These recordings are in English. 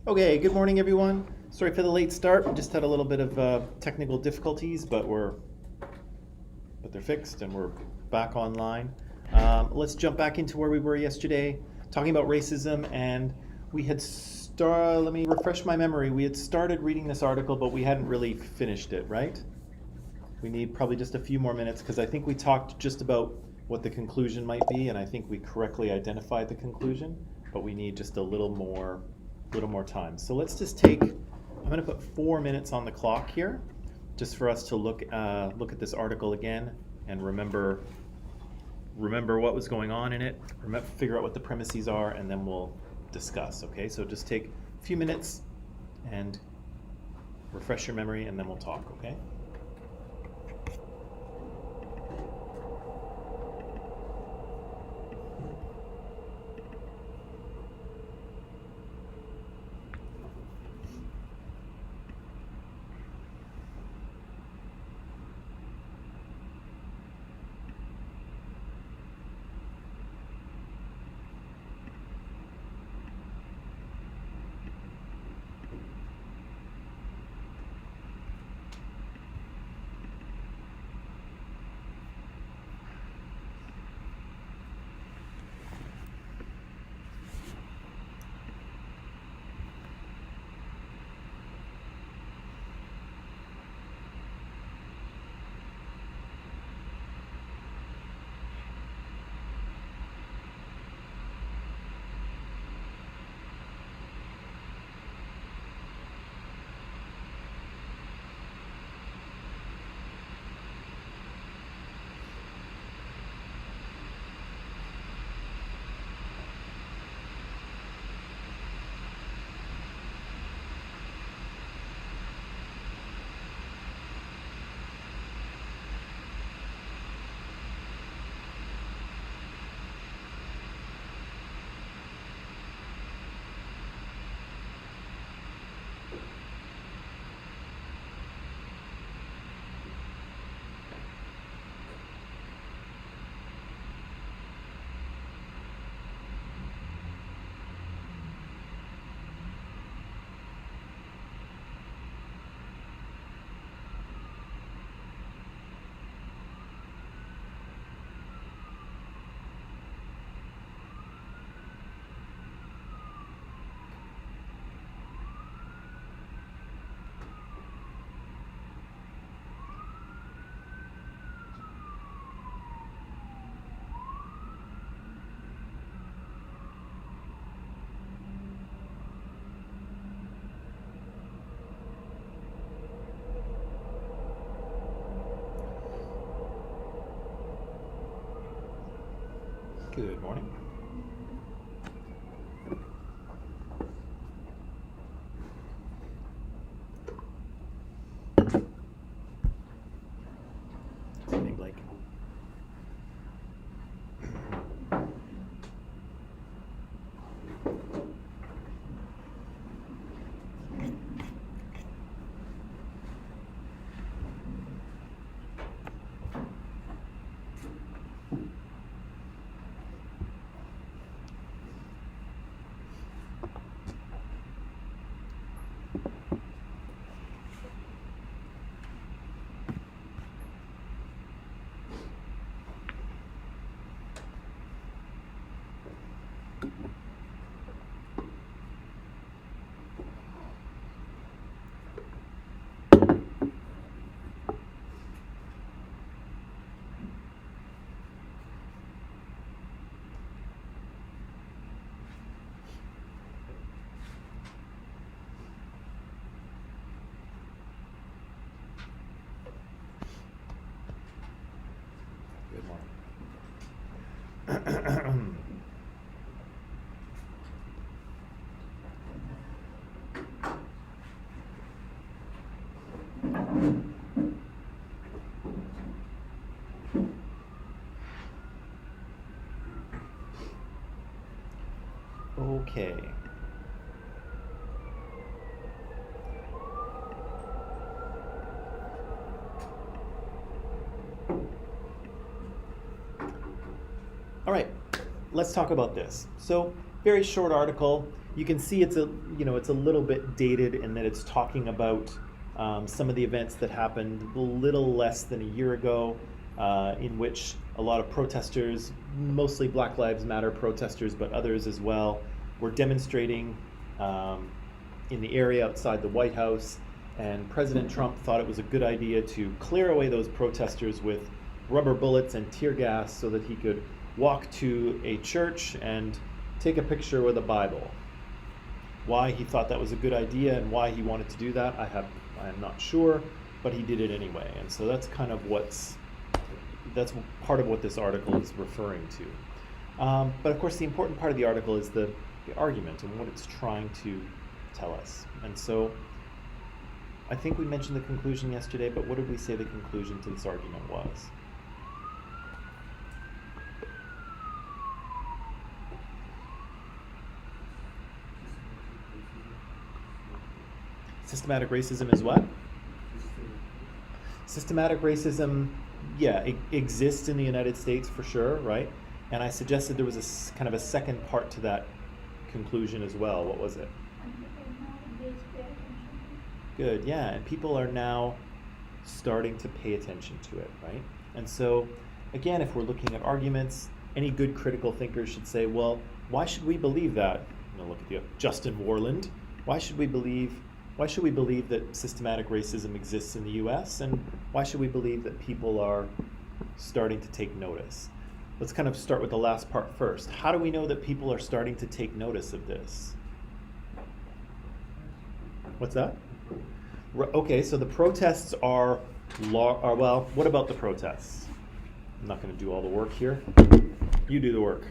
Okay, good morning, everyone. Sorry for the late start. We just had a little bit of technical difficulties, but they're fixed and we're back online. Let's jump back into where we were yesterday, talking about racism, and we had let me refresh my memory. We had started reading this article, but we hadn't really finished it, right? We need probably just a few more minutes because I think we talked just about what the conclusion might be, and I think we correctly identified the conclusion, but we need just a little more time. So let's just take. I'm going to put 4 minutes on the clock here, just for us to look at this article again and remember what was going on in it. Figure out what the premises are, and then we'll discuss. Okay, so just take a few minutes and refresh your memory, and then we'll talk. Okay. Good morning. Good morning, Blake. Good morning. Okay. All right, let's talk about this. So very short article. You can see it's a little bit dated in that it's talking about some of the events that happened a little less than a year ago, in which a lot of protesters, mostly Black Lives Matter protesters, but others as well, were demonstrating in the area outside the White House, and President Trump thought it was a good idea to clear away those protesters with rubber bullets and tear gas so that he could walk to a church and take a picture with a Bible. Why he thought that was a good idea and why he wanted to do that, I am not sure, but he did it anyway. And so that's kind of that's part of what this article is referring to. But of course, the important part of the article is the argument and what it's trying to tell us. And so I think we mentioned the conclusion yesterday, but what did we say the conclusion to this argument was? Systematic racism is what? Systematic racism, yeah, it exists in the United States for sure, right? And I suggested there was a kind of a second part to that conclusion as well. What was it? Good, yeah, and people are now starting to pay attention to it, right? And so, again, if we're looking at arguments, any good critical thinker should say, well, why should we believe that? Look at Justin Warland. Why should we believe that systematic racism exists in the US, and why should we believe that people are starting to take notice? Let's kind of start with the last part first. How do we know that people are starting to take notice of this? What's that? Okay, so the protests are well, what about the protests? I'm not going to do all the work here. You do the work.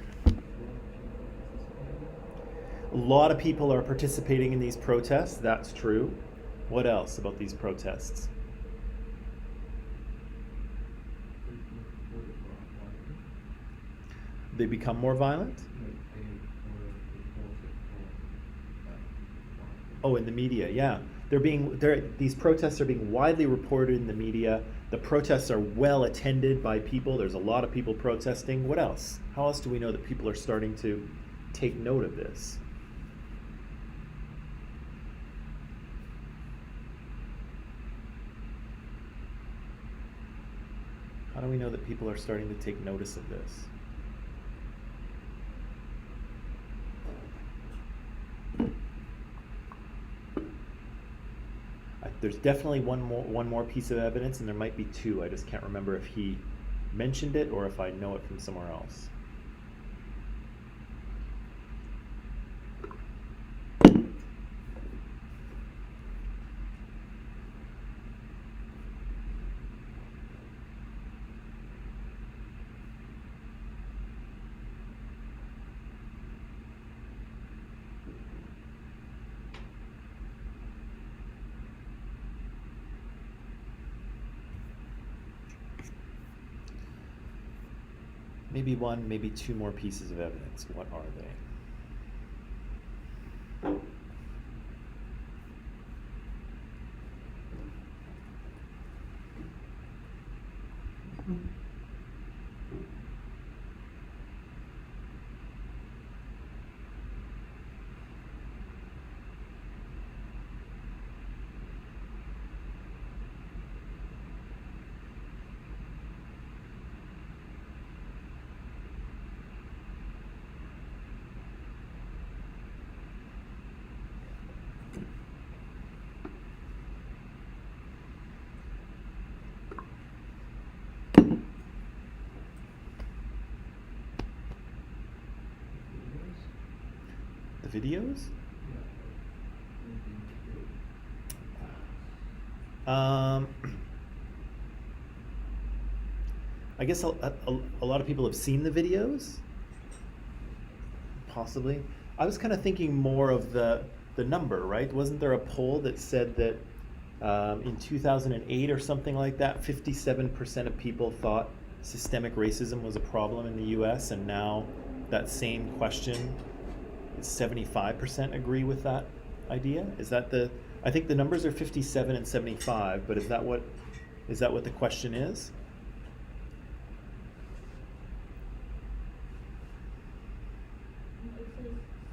A lot of people are participating in these protests, that's true. What else about these protests? They become more violent? Oh, in the media, yeah. These protests are being widely reported in the media. The protests are well attended by people. There's a lot of people protesting. What else? How else do we know that people are starting to take note of this? How do we know that people are starting to take notice of this? There's definitely one more piece of evidence, and there might be two. I just can't remember if he mentioned it or if I know it from somewhere else. Maybe one, maybe two more pieces of evidence. What are they? The videos? I guess a lot of people have seen the videos, possibly. I was kind of thinking more of the number, right? Wasn't there a poll that said that in 2008 or something like that, 57% of people thought systemic racism was a problem in the US, and now that same question, 75% agree with that idea? Is that I think the numbers are 57 and 75, but is that what the question is? It says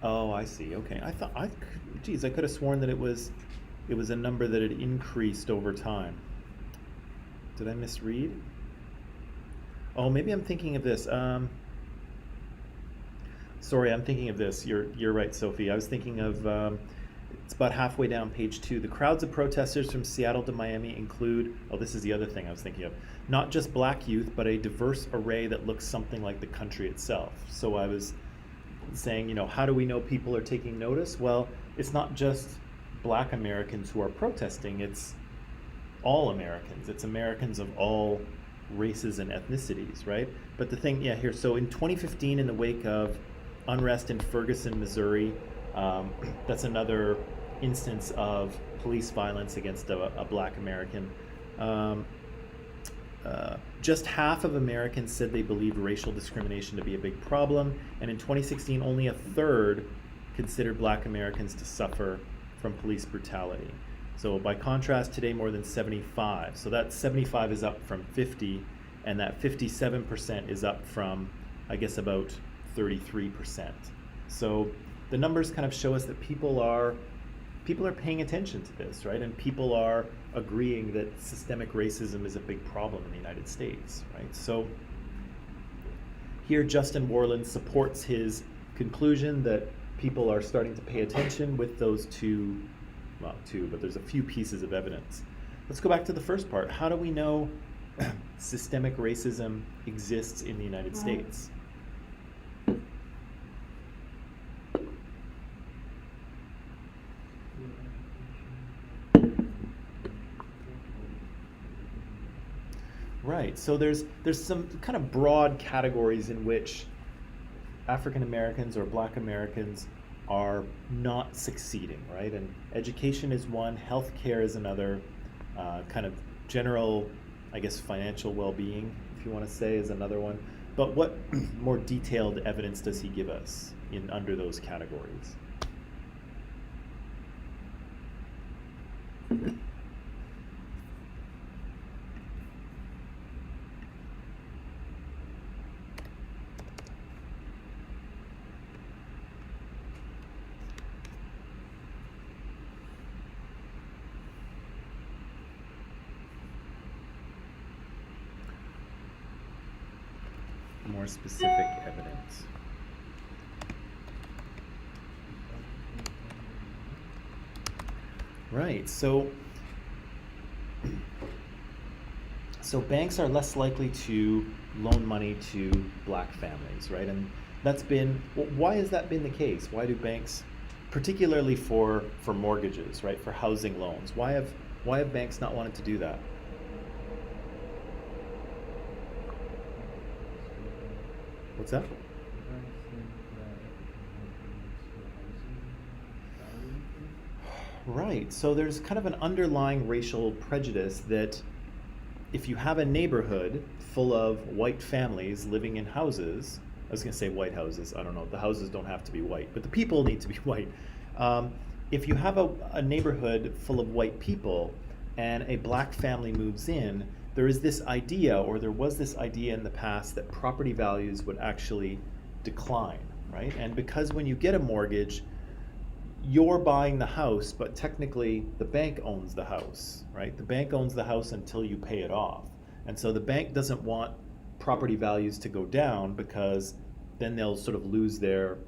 Oh, I see. Okay. Geez, I could have sworn that it was a number that had increased over time. Did I misread? Oh, maybe I'm thinking of this. Sorry, I'm thinking of this. You're right, Sophie. I was thinking of it's about halfway down page 2. The crowds of protesters from Seattle to Miami include, oh, this is the other thing I was thinking of, not just black youth, but a diverse array that looks something like the country itself. So I was saying, how do we know people are taking notice? Well, it's not just black Americans who are protesting, it's all Americans. It's Americans of all races and ethnicities, right? But the thing, here, so in 2015, in the wake of unrest in Ferguson, Missouri, that's another instance of police violence against a black American. Just half of Americans said they believed racial discrimination to be a big problem, and in 2016, only a third considered black Americans to suffer from police brutality. So by contrast, today more than 75. So that 75 is up from 50, and that 57% is up from, I guess, about 33%. So the numbers kind of show us that people are paying attention to this, right? And people are agreeing that systemic racism is a big problem in the United States, right? So here Justin Warland supports his conclusion that people are starting to pay attention with those two, but there's a few pieces of evidence. Let's go back to the first part. How do we know systemic racism exists in the United States? Right. So there's some kind of broad categories in which African Americans or Black Americans are not succeeding, right? And education is one, healthcare is another, kind of general, I guess, financial well-being, if you want to say, is another one. But what more detailed evidence does he give us in under those categories? More specific evidence. Right. So banks are less likely to loan money to black families, right? And why has that been the case? Why do banks, particularly for mortgages, right, for housing loans, why have banks not wanted to do that? What's that? Right. So there's kind of an underlying racial prejudice that if you have a neighborhood full of white families living in houses, I was going to say white houses, I don't know, the houses don't have to be white, but the people need to be white. If you have a neighborhood full of white people and a black family moves in, there was this idea in the past that property values would actually decline, right? And because when you get a mortgage, you're buying the house, but technically the bank owns the house, right? The bank owns the house until you pay it off. And so the bank doesn't want property values to go down because then they'll sort of lose their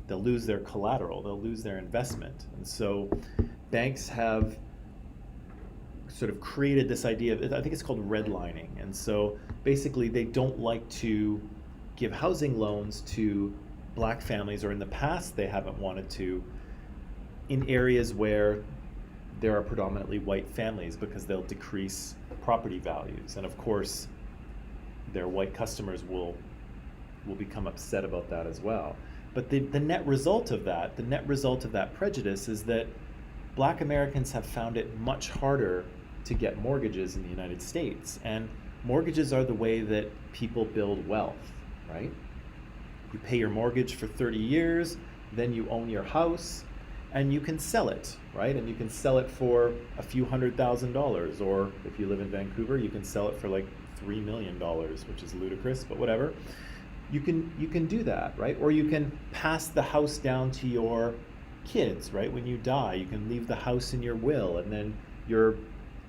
collateral, they'll lose their investment. And so banks have sort of created this idea of, I think it's called redlining. And so basically they don't like to give housing loans to black families, or in the past they haven't wanted to, in areas where there are predominantly white families, because they'll decrease property values. And of course, their white customers will become upset about that as well. But the net result of that prejudice is that black Americans have found it much harder to get mortgages in the United States. And mortgages are the way that people build wealth, right? You pay your mortgage for 30 years, then you own your house, and you can sell it, right? And you can sell it for a few $100,000, or if you live in Vancouver, you can sell it for like $3 million, which is ludicrous, but whatever. you can do that, right? Or you can pass the house down to your kids, right? When you die, you can leave the house in your will, and then your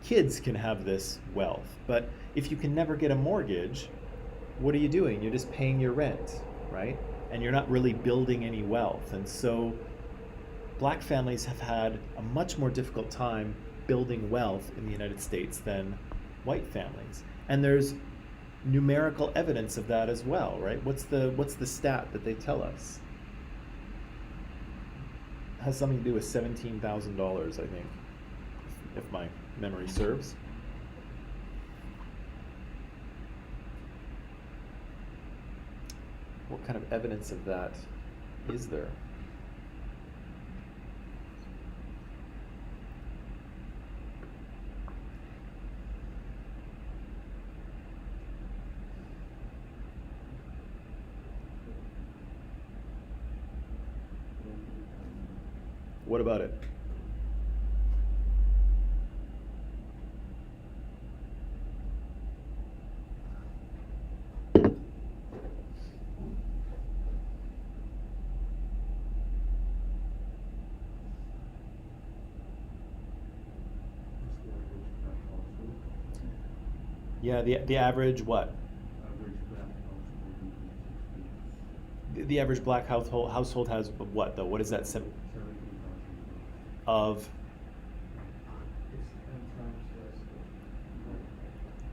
kids can have this wealth. But if you can never get a mortgage, what are you doing? You're just paying your rent, right? And you're not really building any wealth. And so black families have had a much more difficult time building wealth in the United States than white families. And there's numerical evidence of that as well, right? What's the stat that they tell us? It has something to do with $17,000, I think, if my memory serves. What kind of evidence of that is there? What about it? Yeah, the average what? The average black household has what though? What is that? Of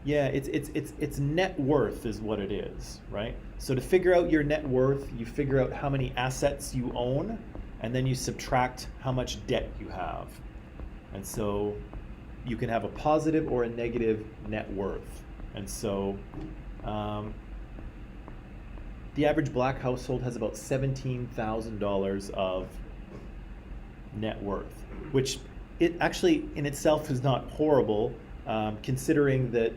yeah, it's net worth is what it is, right? So to figure out your net worth, you figure out how many assets you own, and then you subtract how much debt you have. And so you can have a positive or a negative net worth. And so the average black household has about $17,000 of net worth, which it actually in itself is not horrible, considering that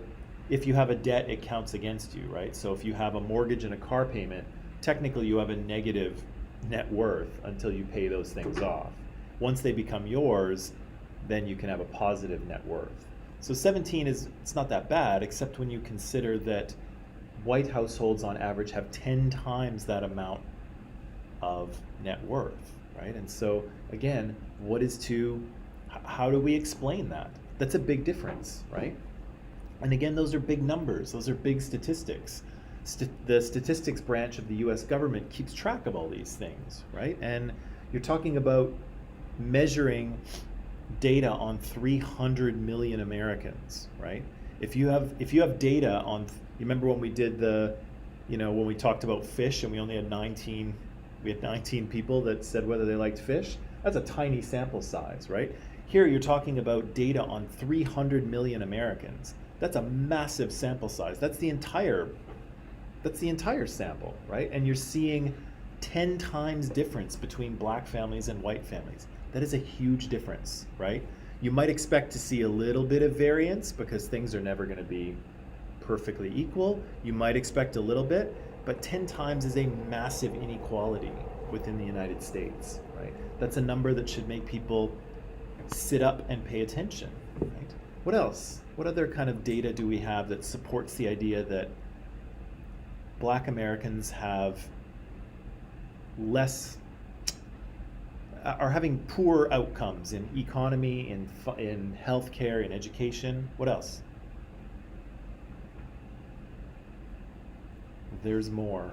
if you have a debt, it counts against you, right? So if you have a mortgage and a car payment, technically you have a negative net worth until you pay those things off. Once they become yours, then you can have a positive net worth. So 17 it's not that bad, except when you consider that white households on average have 10 times that amount of net worth, right? And so again, how do we explain that? That's a big difference, right? And again, those are big numbers, those are big statistics. The statistics branch of the US government keeps track of all these things, right? And you're talking about measuring data on 300 million Americans, right? If you have data on, you remember when we did when we talked about fish and we only had 19 people that said whether they liked fish? That's a tiny sample size, right? Here you're talking about data on 300 million Americans. That's a massive sample size. That's the entire sample, right? And you're seeing 10 times difference between black families and white families. That is a huge difference, right? You might expect to see a little bit of variance because things are never going to be perfectly equal. You might expect a little bit, but 10 times is a massive inequality within the United States, right? That's a number that should make people sit up and pay attention, right? What else? What other kind of data do we have that supports the idea that black Americans are having poor outcomes in economy, in healthcare, in education? What else? There's more.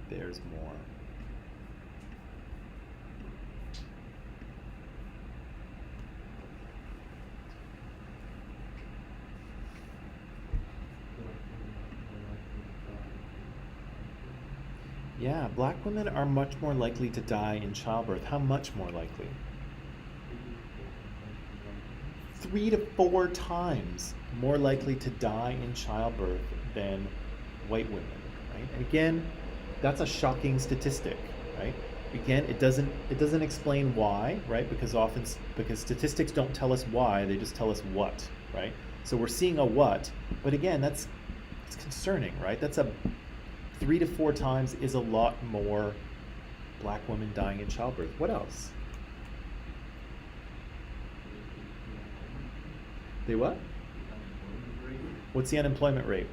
There's more. Yeah, black women are much more likely to die in childbirth. How much more likely? 3 to 4 times more likely to die in childbirth than white women, right? And again, that's a shocking statistic, right? Again, it doesn't explain why, right? Because statistics don't tell us why, they just tell us what, right? So we're seeing a what, but again, it's concerning, right? That's 3 to 4 times is a lot more black women dying in childbirth. What else? They what? What's the unemployment rate?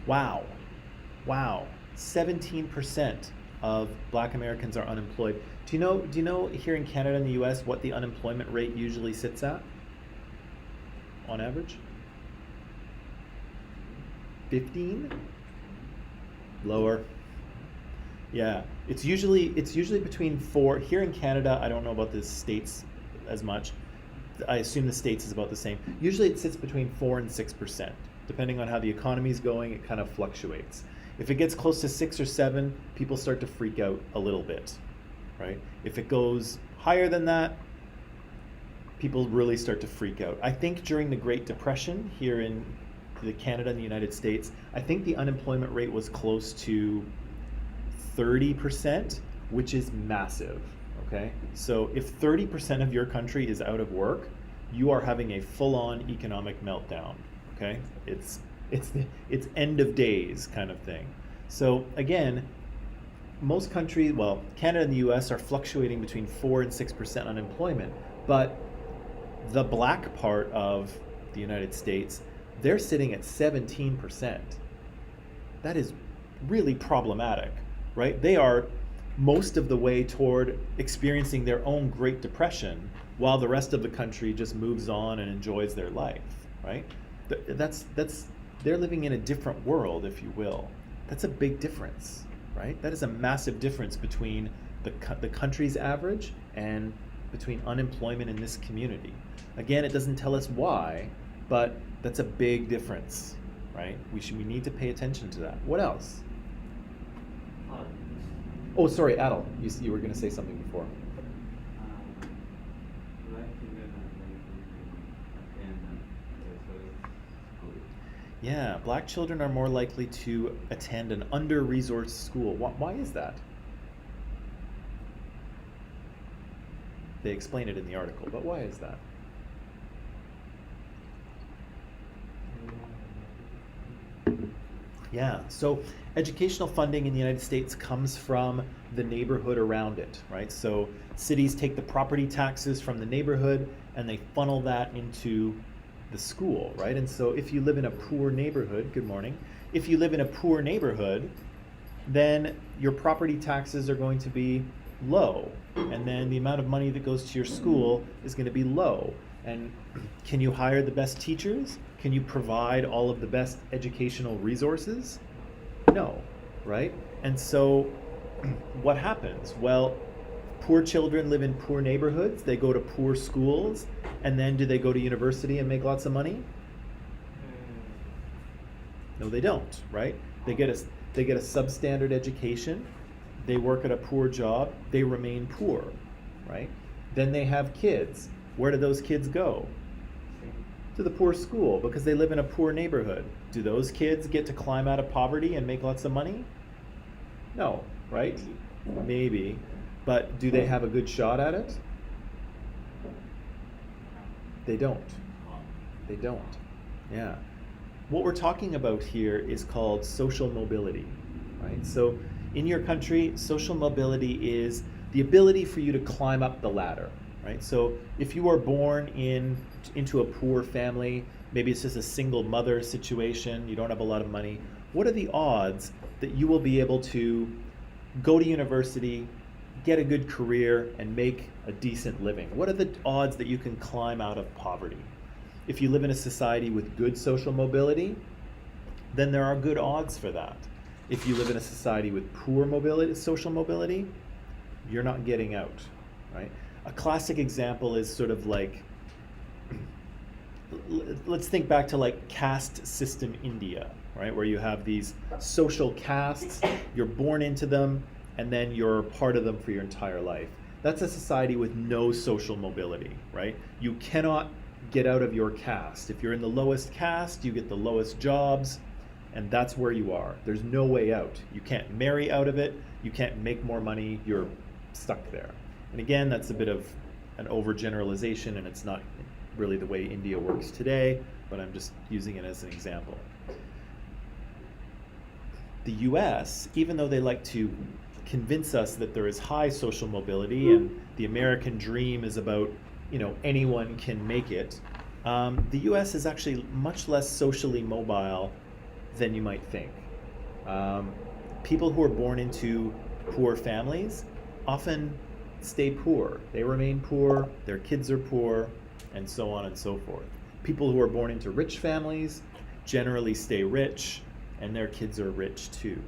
Wow. Wow. 17% of black Americans are unemployed. Do you know here in Canada and the US what the unemployment rate usually sits at on average? 15? Lower. Yeah, it's usually between 4. Here in Canada, I don't know about the states as much. I assume the states is about the same. Usually it sits between 4 and 6%. Depending on how the economy is going, it kind of fluctuates. If it gets close to 6 or 7, people start to freak out a little bit, right? If it goes higher than that, people really start to freak out. I think during the Great Depression here in Canada and the United States, I think the unemployment rate was close to 30%, which is massive, okay? So if 30% of your country is out of work, you are having a full-on economic meltdown, okay? It's end of days kind of thing. So again, most countries, well, Canada and the US are fluctuating between 4 and 6% unemployment, but the black part of the United States, they're sitting at 17%. That is really problematic, right? They are most of the way toward experiencing their own Great Depression while the rest of the country just moves on and enjoys their life, right? They're living in a different world, if you will. That's a big difference, right? That is a massive difference between the country's average and between unemployment in this community. Again, it doesn't tell us why, but that's a big difference, right? We need to pay attention to that. What else? Oh, sorry, Adel, you were going to say something before. Yeah, black children are more likely to attend an under-resourced school. Why is that? They explain it in the article, but why is that? Yeah, so educational funding in the United States comes from the neighborhood around it, right? So cities take the property taxes from the neighborhood and they funnel that into the school, right? And so if you live in a poor neighborhood, good morning, if you live in a poor neighborhood, then your property taxes are going to be low, and then the amount of money that goes to your school is going to be low. And can you hire the best teachers? Can you provide all of the best educational resources? No, right? And so what happens? Well, poor children live in poor neighborhoods, they go to poor schools, and then do they go to university and make lots of money? No, they don't, right? They get a substandard education, they work at a poor job, they remain poor, right? Then they have kids. Where do those kids go? To the poor school, because they live in a poor neighborhood. Do those kids get to climb out of poverty and make lots of money? No, right? Maybe. But do they have a good shot at it? They don't. They don't. Yeah. What we're talking about here is called social mobility, right? So in your country, social mobility is the ability for you to climb up the ladder, right? So if you are born into a poor family, maybe it's just a single mother situation, you don't have a lot of money, what are the odds that you will be able to go to university, get a good career, and make a decent living? What are the odds that you can climb out of poverty? If you live in a society with good social mobility, then there are good odds for that. If you live in a society with poor mobility, social mobility, you're not getting out, right? A classic example is sort of like, let's think back to like caste system India, right? Where you have these social castes, you're born into them, and then you're part of them for your entire life. That's a society with no social mobility, right? You cannot get out of your caste. If you're in the lowest caste, you get the lowest jobs, and that's where you are. There's no way out. You can't marry out of it, you can't make more money, you're stuck there. And again, that's a bit of an overgeneralization, and it's not really the way India works today, but I'm just using it as an example. The US, even though they like to convince us that there is high social mobility and the American dream is about, anyone can make it. The US is actually much less socially mobile than you might think. People who are born into poor families often stay poor. They remain poor, their kids are poor, and so on and so forth. People who are born into rich families generally stay rich, and their kids are rich too.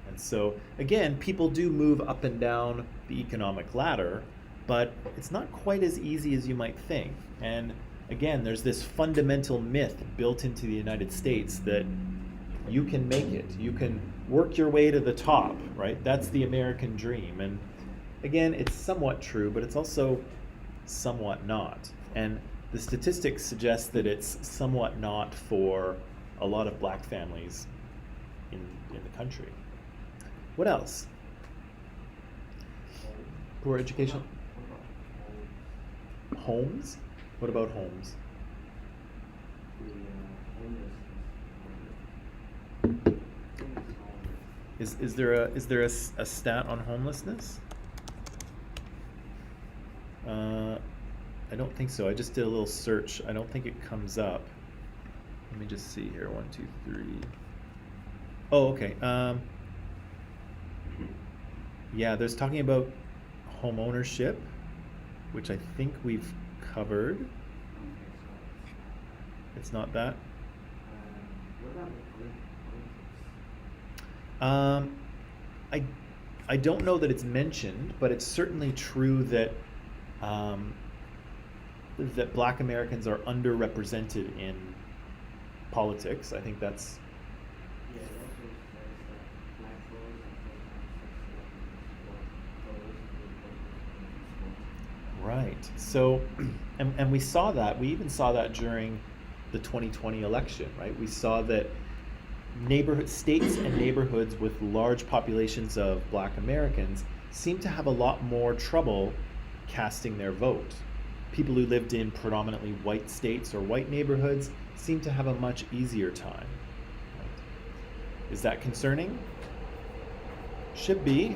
And so, again, people do move up and down the economic ladder, but it's not quite as easy as you might think. And again, there's this fundamental myth built into the United States that you can make it. You can work your way to the top, right? That's the American dream. And again, it's somewhat true, but it's also somewhat not. And the statistics suggest that it's somewhat not for a lot of black families in the country. What else? Poor education. Homes? What about homes? Is there a stat on homelessness? I don't think so. I just did a little search. I don't think it comes up. Let me just see here. 1, 2, 3. Oh, okay. Yeah, there's talking about home ownership, which I think we've covered. It's not that. I don't know that it's mentioned, but it's certainly true that that Black Americans are underrepresented in politics. I think that's right. So, and we saw that. We even saw that during the 2020 election, right? We saw that states and neighborhoods with large populations of Black Americans seem to have a lot more trouble casting their vote. People who lived in predominantly white states or white neighborhoods seem to have a much easier time. Right? Is that concerning? Should be,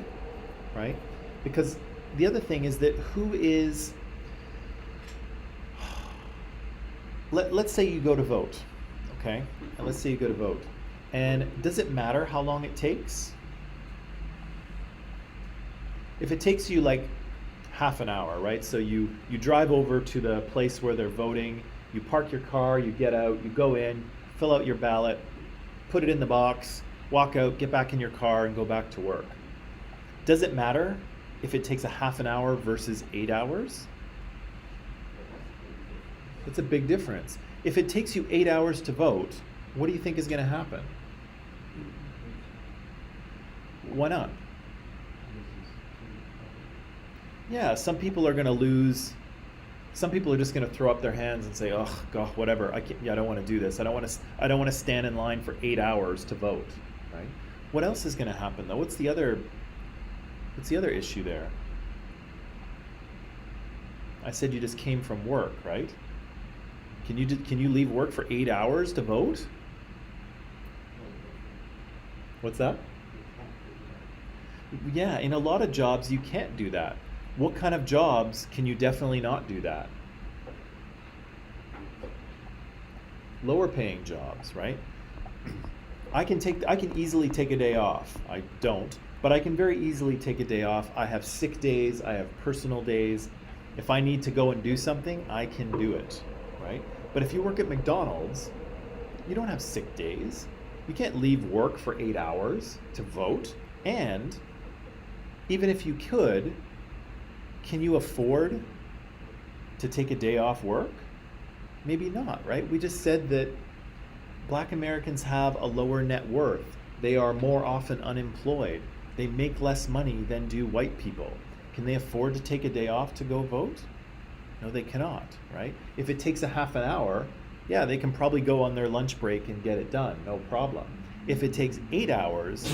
right? Because the other thing is that let's say you go to vote, okay? And let's say you go to vote. And does it matter how long it takes? If it takes you like half an hour, right? So you drive over to the place where they're voting, you park your car, you get out, you go in, fill out your ballot, put it in the box, walk out, get back in your car, and go back to work. Does it matter if it takes a half an hour versus 8 hours? It's a big difference. If it takes you 8 hours to vote, what do you think is going to happen? Why not? Yeah, some people are going to lose. Some people are just going to throw up their hands and say, "Oh, God, whatever. I don't want to do this. I don't want to stand in line for 8 hours to vote." Right? What else is going to happen though? What's the other issue there? I said you just came from work, right? Can you leave work for 8 hours to vote? What's that? Yeah, in a lot of jobs you can't do that. What kind of jobs can you definitely not do that? Lower paying jobs, right? I can easily take a day off. I don't, but I can very easily take a day off. I have sick days, I have personal days. If I need to go and do something, I can do it, right? But if you work at McDonald's, you don't have sick days. You can't leave work for 8 hours to vote. And even if you could, can you afford to take a day off work? Maybe not, right? We just said that Black Americans have a lower net worth. They are more often unemployed. They make less money than do white people. Can they afford to take a day off to go vote? No, they cannot, right? If it takes a half an hour, yeah, they can probably go on their lunch break and get it done, no problem. If it takes 8 hours,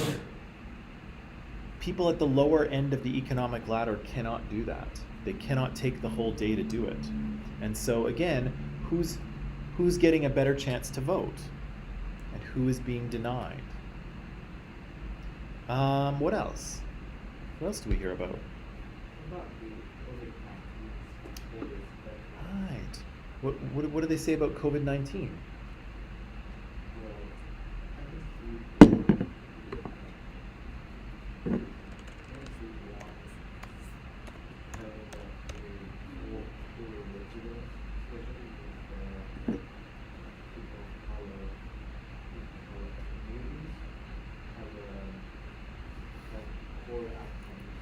people at the lower end of the economic ladder cannot do that. They cannot take the whole day to do it. And so again, who's getting a better chance to vote? And who is being denied? What else? What else do we hear about? About the COVID-19 latest Right. What do they say about COVID-19? well, I think we having that more legible, especially with people of color, communities have some poor outcomes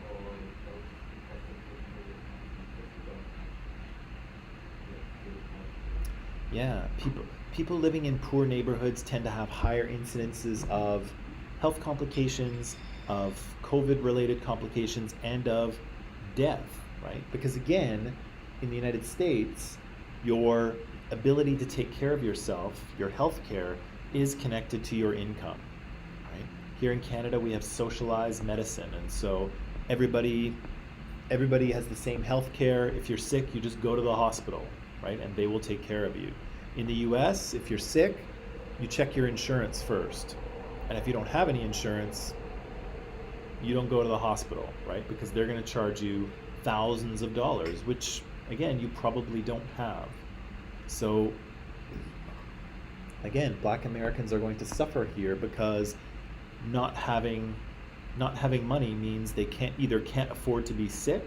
or those affected with COVID-19 because we don't have yet good healthcare. Yeah, people living in poor neighborhoods tend to have higher incidences of health complications, of COVID-related complications, and of death, right? Because again, in the United States, your ability to take care of yourself, your health care, is connected to your income, right? Here in Canada, we have socialized medicine, and so everybody everybody has the same health care. If you're sick, you just go to the hospital, right? And they will take care of you. In the US, if you're sick, you check your insurance first. And if you don't have any insurance, you don't go to the hospital, right? Because they're going to charge you thousands of dollars, which, again, you probably don't have. So, again, Black Americans are going to suffer here because not having not having money means they can't afford to be sick,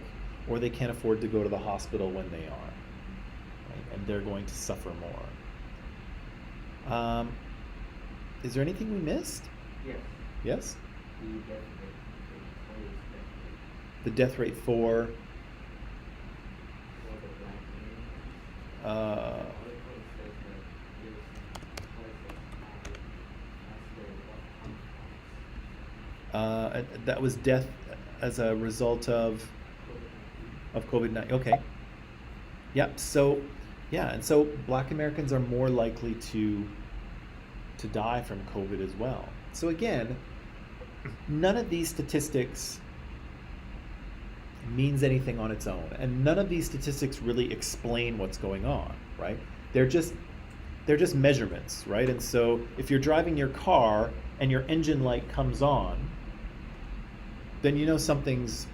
or they can't afford to go to the hospital when they are, right? And they're going to suffer more. Is there anything we missed? Yes, Yes? the death rate, the always death rate The death rate for for the Black community. uh, Article says that it is twice as high as the that was death as a result of COVID-19. COVID-19. Okay. Yep. So, yeah, and so Black Americans are more likely to die from COVID as well. So again, none of these statistics means anything on its own, and none of these statistics really explain what's going on, right? They're just measurements, right? And so if you're driving your car and your engine light comes on, then you know something's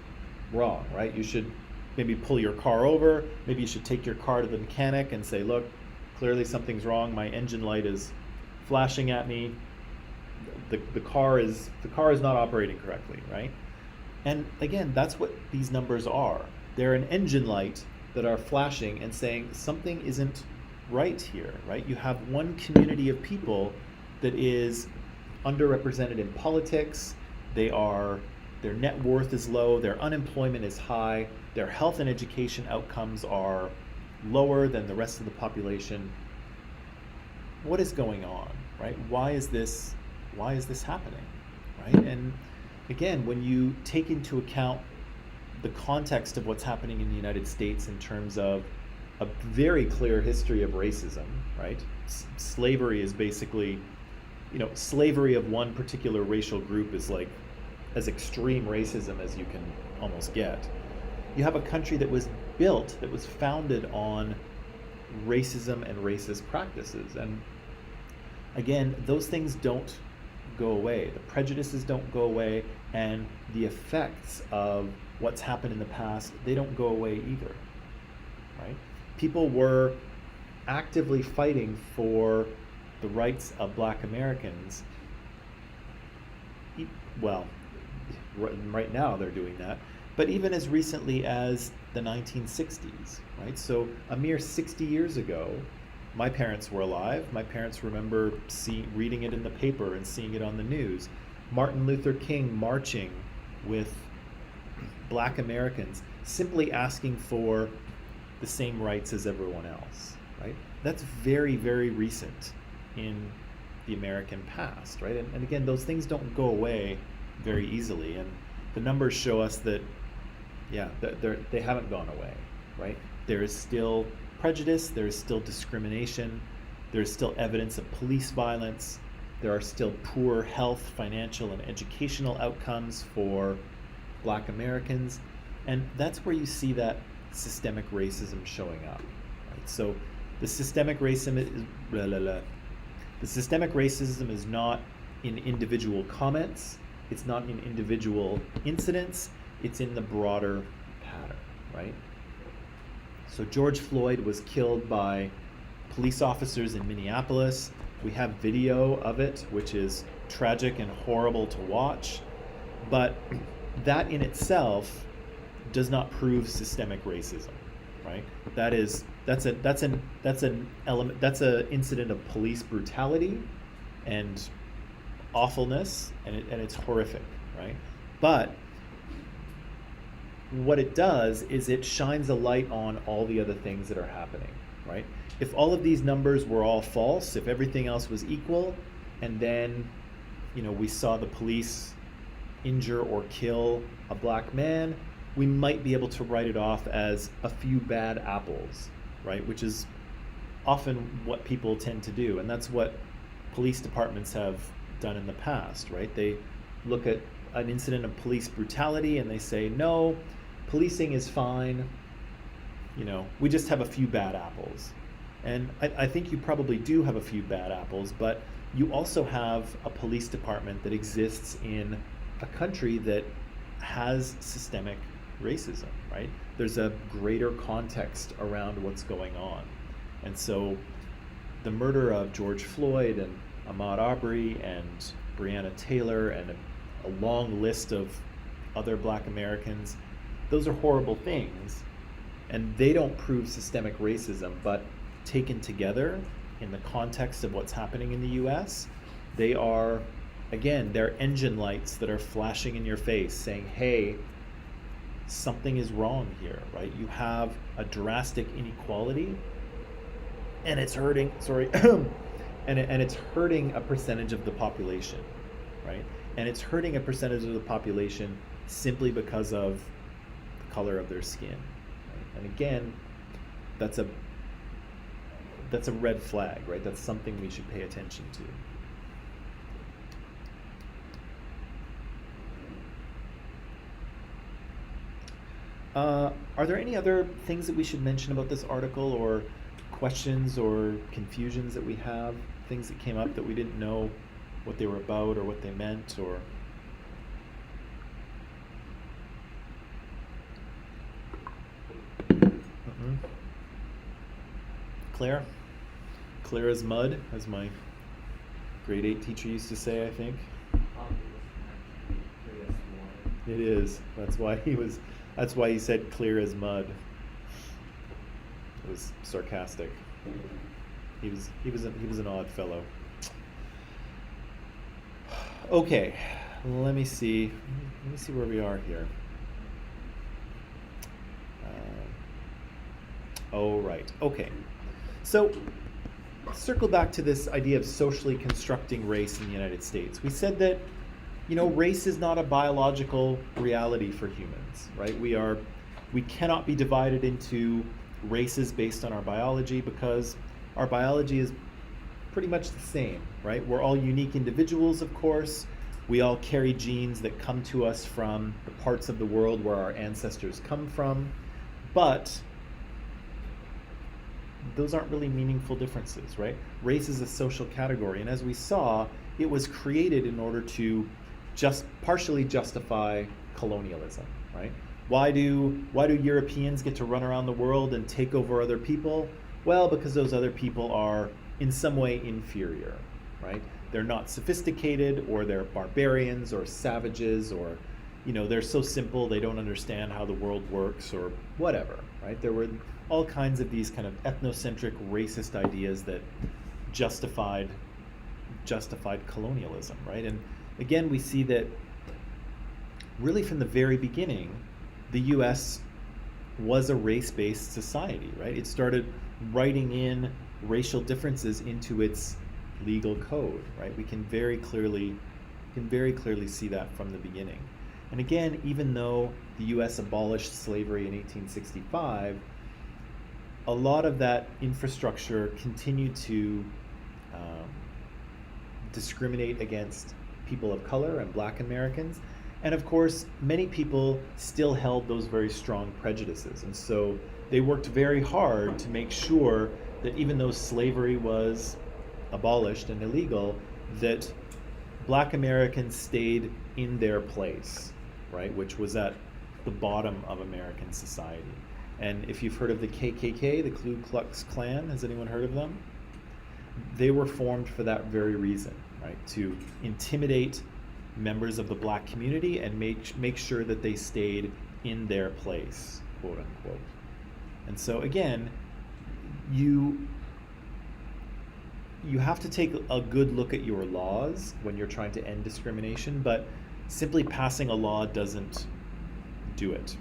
wrong, right? You should maybe pull your car over. Maybe you should take your car to the mechanic and say, look, clearly something's wrong. My engine light is flashing at me. The car is not operating correctly, right? And again, that's what these numbers are. They're an engine light that are flashing and saying something isn't right here, right? You have one community of people that is underrepresented in politics. Their net worth is low, their unemployment is high, their health and education outcomes are lower than the rest of the population. What is going on, right? Why is this happening, right? And again, when you take into account the context of what's happening in the United States in terms of a very clear history of racism, right? Slavery is basically, slavery of one particular racial group is like as extreme racism as you can almost get. You have a country that was founded on racism and racist practices. And again, those things don't go away. The prejudices don't go away, and the effects of what's happened in the past, they don't go away either, right? People were actively fighting for the rights of Black Americans. Well, right now they're doing that, but even as recently as the 1960s, right? So a mere 60 years ago, my parents were alive. My parents remember reading it in the paper and seeing it on the news. Martin Luther King marching with Black Americans, simply asking for the same rights as everyone else, right? That's very, very recent in the American past, right? And again, those things don't go away very easily, and the numbers show us that, yeah, they haven't gone away, right? There is still prejudice, there is still discrimination, there is still evidence of police violence, there are still poor health, financial, and educational outcomes for Black Americans, and that's where you see that systemic racism showing up, right? So the systemic racism is not in individual comments. it's not in individual incidents, it's in the broader pattern, right? So George Floyd was killed by police officers in Minneapolis. We have video of it, which is tragic and horrible to watch, but that in itself does not prove systemic racism, right? That's an element, that's an incident of police brutality and awfulness, and it's horrific, right? But what it does is it shines a light on all the other things that are happening, right? If all of these numbers were all false, if everything else was equal, and then, we saw the police injure or kill a black man, we might be able to write it off as a few bad apples, right? Which is often what people tend to do, and that's what police departments have done in the past, right? They look at an incident of police brutality and they say, no, policing is fine, we just have a few bad apples. And I think you probably do have a few bad apples, but you also have a police department that exists in a country that has systemic racism, right? There's a greater context around what's going on. And so the murder of George Floyd and Ahmaud Arbery and Breonna Taylor and a long list of other black Americans, those are horrible things, and they don't prove systemic racism, but taken together in the context of what's happening in the US, they are, again, they're engine lights that are flashing in your face saying, hey, something is wrong here, right? You have a drastic inequality and it's hurting, and it's hurting a percentage of the population, right? And it's hurting a percentage of the population simply because of the color of their skin, right? And again, that's a red flag, right? That's something we should pay attention to. Are there any other things that we should mention about this article, or questions or confusions that we have, things that came up that we didn't know what they were about or what they meant, or? Claire? Clear as mud, as my grade 8 teacher used to say, I think. It is. That's why he said clear as mud. It was sarcastic. He was an odd fellow. Okay, let me see where we are here. Oh, right. Okay. So, circle back to this idea of socially constructing race in the United States. We said that, race is not a biological reality for humans, right? We cannot be divided into races based on our biology because our biology is pretty much the same, right? We're all unique individuals, of course. We all carry genes that come to us from the parts of the world where our ancestors come from, but those aren't really meaningful differences, right? Race is a social category, and as we saw, it was created in order to just partially justify colonialism, right? Why do Europeans get to run around the world and take over other people? Well, because those other people are in some way inferior, right? They're not sophisticated, or they're barbarians or savages, or they're so simple they don't understand how the world works, or whatever, right? There were all kinds of these kind of ethnocentric, racist ideas that justified colonialism, right? And again, we see that really from the very beginning, the US was a race-based society, right? It started writing in racial differences into its legal code, right? We can very clearly see that from the beginning. And again, even though the US abolished slavery in 1865, a lot of that infrastructure continued to discriminate against people of color and black Americans. And of course, many people still held those very strong prejudices. And so they worked very hard to make sure that even though slavery was abolished and illegal, that Black Americans stayed in their place, right, which was at the bottom of American society. And if you've heard of the KKK, the Ku Klux Klan, has anyone heard of them? They were formed for that very reason, right? To intimidate members of the black community and make sure that they stayed in their place, quote unquote. And so again, you you have to take a good look at your laws when you're trying to end discrimination, but simply passing a law doesn't do it,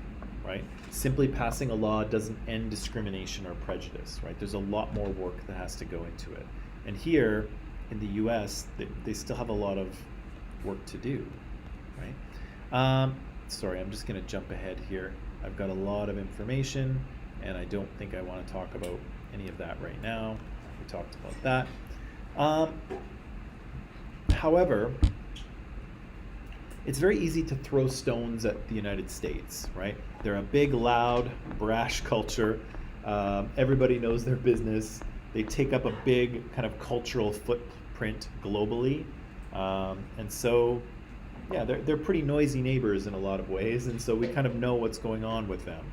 right? Simply passing a law doesn't end discrimination or prejudice, right? There's a lot more work that has to go into it. And here in the US, they still have a lot of work to do, right? Sorry, I'm just going to jump ahead here. I've got a lot of information, and I don't think I want to talk about any of that right now. We talked about that. However, it's very easy to throw stones at the United States, right? They're a big, loud, brash culture. Everybody knows their business. They take up a big kind of cultural footprint globally. And so, yeah, they're pretty noisy neighbors in a lot of ways, and so we kind of know what's going on with them.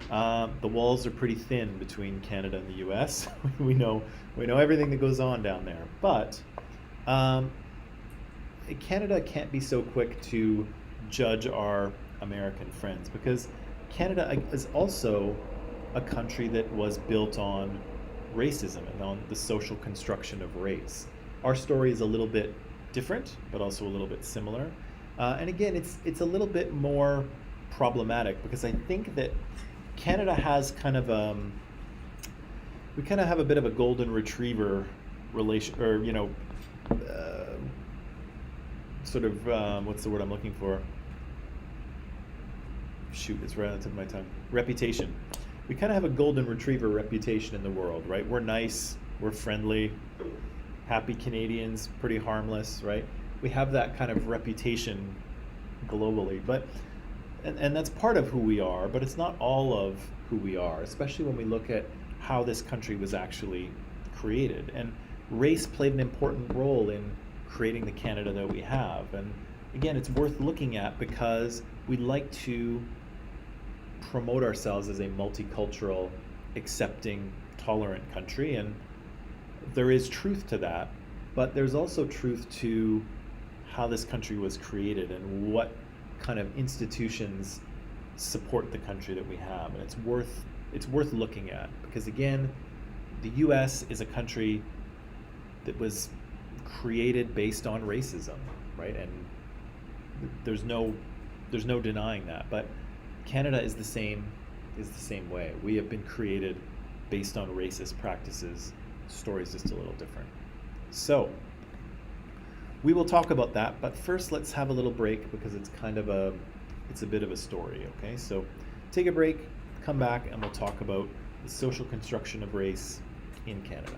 The walls are pretty thin between Canada and the U.S. we know everything that goes on down there, but Canada can't be so quick to judge our American friends, because Canada is also a country that was built on racism and on the social construction of race. Our story is a little bit different, but also a little bit similar. And again, it's a little bit more problematic, because I think that Canada has kind of we kind of have a bit of a golden retriever relation, or sort of what's the word I'm looking for? Shoot, it's right on the tip of my tongue. Reputation. We kind of have a golden retriever reputation in the world, right? We're nice, we're friendly, happy Canadians, pretty harmless, right? We have that kind of reputation globally, but and that's part of who we are, but it's not all of who we are, especially when we look at how this country was actually created. And race played an important role in creating the Canada that we have. And again, it's worth looking at, because we like to promote ourselves as a multicultural, accepting, tolerant country, and there is truth to that, but there's also truth to how this country was created and what kind of institutions support the country that we have. And it's worth looking at, because again, the US is a country that was created based on racism, right? And there's no denying that. But Canada is the same way. We have been created based on racist practices. Story's just a little different. So we will talk about that, but first let's have a little break, because it's a bit of a story, okay? So take a break, come back, and we'll talk about the social construction of race in Canada.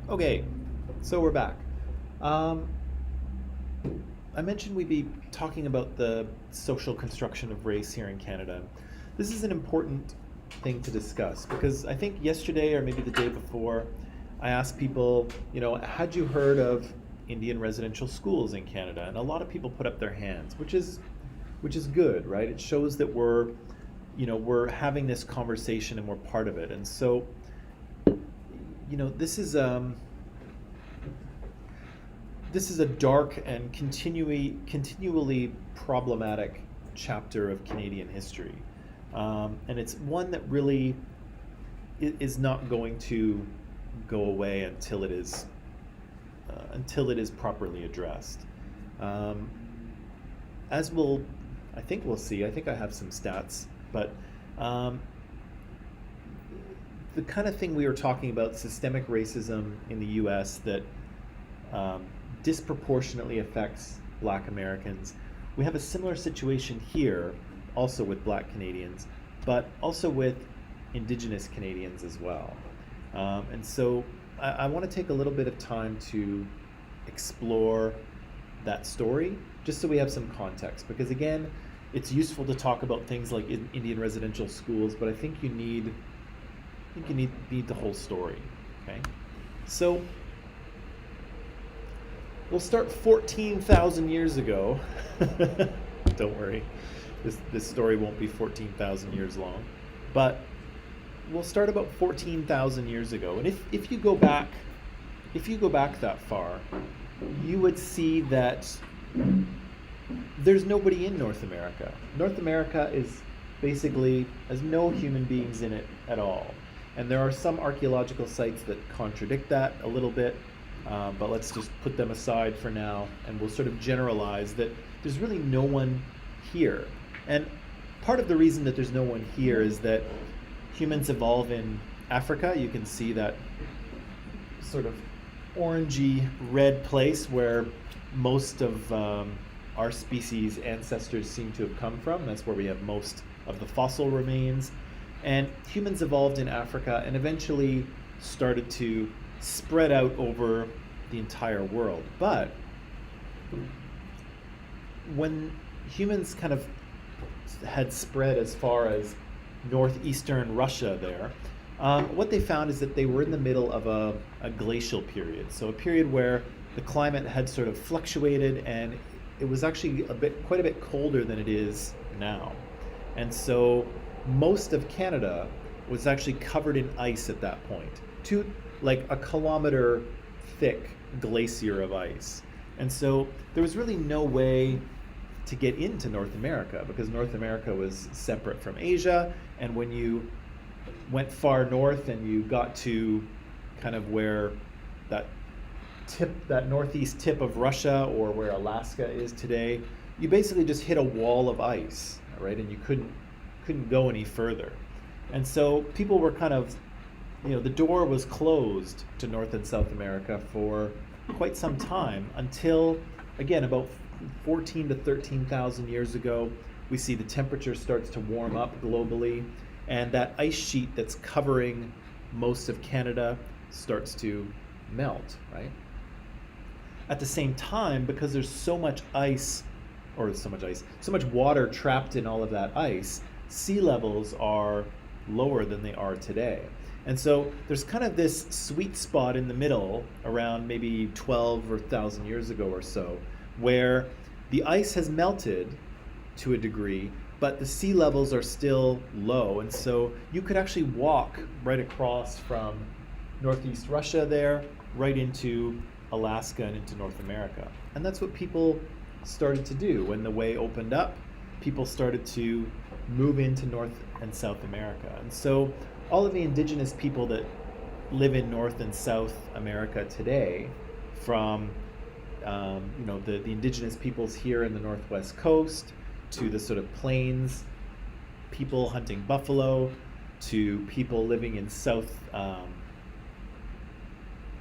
Okay, so we're back. Um, I mentioned we'd be talking about the social construction of race here in Canada. This is an important thing to discuss because I think yesterday or maybe the day before, I asked people, had you heard of Indian residential schools in Canada? And a lot of people put up their hands, which is good, right? It shows that we're having this conversation and we're part of it. And so, this is a dark and continually problematic chapter of Canadian history, and it's one that really is not going to go away until it is properly addressed. Um, as I think we'll see. I think I have some stats, but um, the kind of thing we were talking about, systemic racism in the U.S. that um, disproportionately affects Black Americans. We have a similar situation here, also with Black Canadians, but also with Indigenous Canadians as well. And so I want to take a little bit of time to explore that story, just so we have some context. Because again, it's useful to talk about things like Indian residential schools, but I think you need the whole story. Okay, so we'll start 14,000 years ago. Don't worry, this story won't be 14,000 years long, but we'll start about 14,000 years ago. And if you go back that far, you would see that there's nobody in North America. North America has no human beings in it at all. And there are some archaeological sites that contradict that a little bit, but let's just put them aside for now, and we'll sort of generalize that there's really no one here. And part of the reason that there's no one here is that humans evolve in Africa. You can see that sort of orangey red place where most of our species' ancestors seem to have come from. That's where we have most of the fossil remains. And humans evolved in Africa and eventually started to spread out over the entire world. But when humans kind of had spread as far as northeastern Russia there, what they found is that they were in the middle of a glacial period. So a period where the climate had sort of fluctuated and it was actually quite a bit colder than it is now. And so most of Canada was actually covered in ice at that point, to like a kilometer thick glacier of ice. And so there was really no way to get into North America because North America was separate from Asia. And when you went far north and you got to kind of where that northeast tip of Russia, or where Alaska is today, you basically just hit a wall of ice, right? And you couldn't go any further. And so people were kind of, the door was closed to North and South America for quite some time until, again, about 14 to 13,000 years ago, we see the temperature starts to warm up globally, and that ice sheet that's covering most of Canada starts to melt, right? At the same time, because there's so much water trapped in all of that ice, sea levels are lower than they are today. And so there's kind of this sweet spot in the middle around maybe 12 or 1,000 years ago or so, where the ice has melted to a degree, but the sea levels are still low. And so you could actually walk right across from northeast Russia there, right into Alaska and into North America. And that's what people started to do. When the way opened up, people started to move into North and South America. And so all of the indigenous people that live in North and South America today, from the indigenous peoples here in the Northwest Coast, to the sort of plains people hunting buffalo, to people living in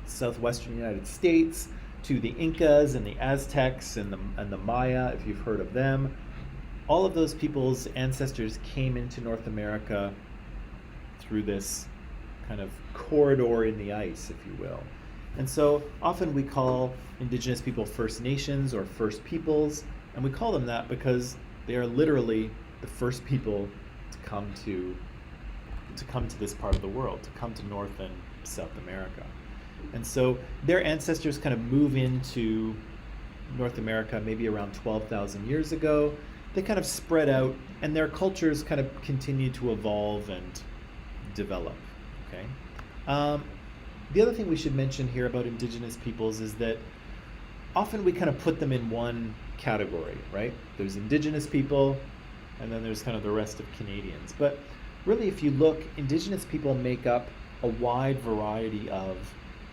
southwestern United States, to the Incas and the Aztecs and the Maya, if you've heard of them. All of those people's ancestors came into North America through this kind of corridor in the ice, if you will. And so often we call indigenous people First Nations or First Peoples, and we call them that because they are literally the first people to come to this part of the world, to come to North and South America. And so their ancestors kind of move into North America maybe around 12,000 years ago. They kind of spread out, and their cultures kind of continue to evolve and develop. Okay. The other thing we should mention here about indigenous peoples is that often we kind of put them in one category, right? There's indigenous people, and then there's kind of the rest of Canadians. But really, if you look, indigenous people make up a wide variety of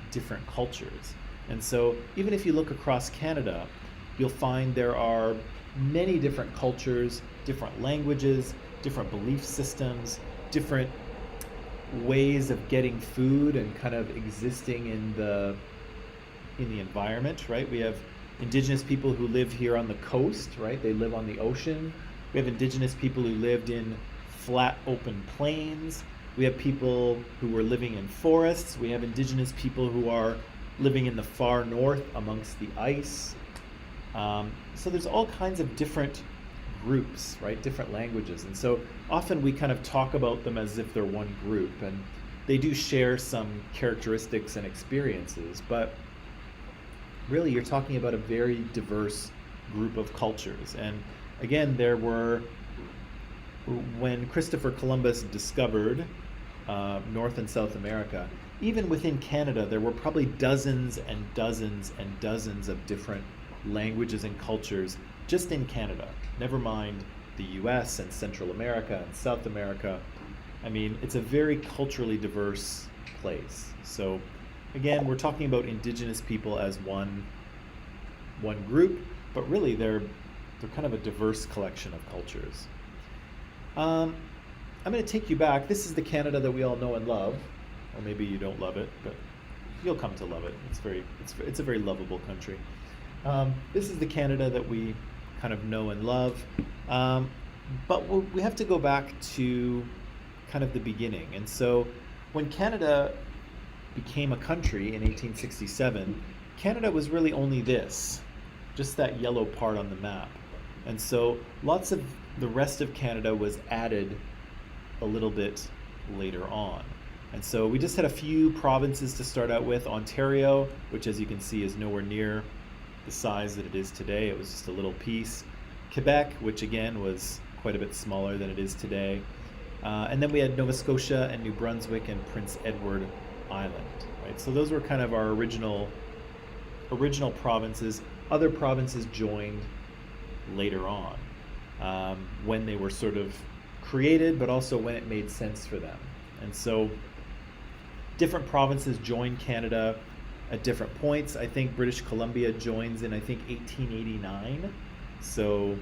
different cultures. And so even if you look across Canada, you'll find there are many different cultures, different languages, different belief systems, different ways of getting food and kind of existing in the environment, right? We have indigenous people who live here on the coast, right? They live on the ocean. We have indigenous people who lived in flat open plains. We have people who were living in forests. We have indigenous people who are living in the far north amongst the ice. So there's all kinds of different groups, right? Different languages. And so often we kind of talk about them as if they're one group, and they do share some characteristics and experiences, but really you're talking about a very diverse group of cultures. And again, when Christopher Columbus discovered North and South America, even within Canada, there were probably dozens and dozens and dozens of different languages and cultures just in Canada. Never mind the US and Central America and South America. I mean, it's a very culturally diverse place. So again, we're talking about indigenous people as one group, but really they're kind of a diverse collection of cultures. I'm going to take you back. This is the Canada that we all know and love, or maybe you don't love it, but you'll come to love it. It's a very lovable country. This is the Canada that we kind of know and love, but we have to go back to kind of the beginning. And so when Canada became a country in 1867, Canada was really only this, just that yellow part on the map. And so lots of the rest of Canada was added a little bit later on. And so we just had a few provinces to start out with. Ontario, which as you can see is nowhere near the size that it is today. It was just a little piece. Quebec, which again was quite a bit smaller than it is today. And then we had Nova Scotia and New Brunswick and Prince Edward Island, right? So those were kind of our original provinces. Other provinces joined later on, when they were sort of created, but also when it made sense for them. And so different provinces joined Canada at different points. I think British Columbia joins in, 1889. So,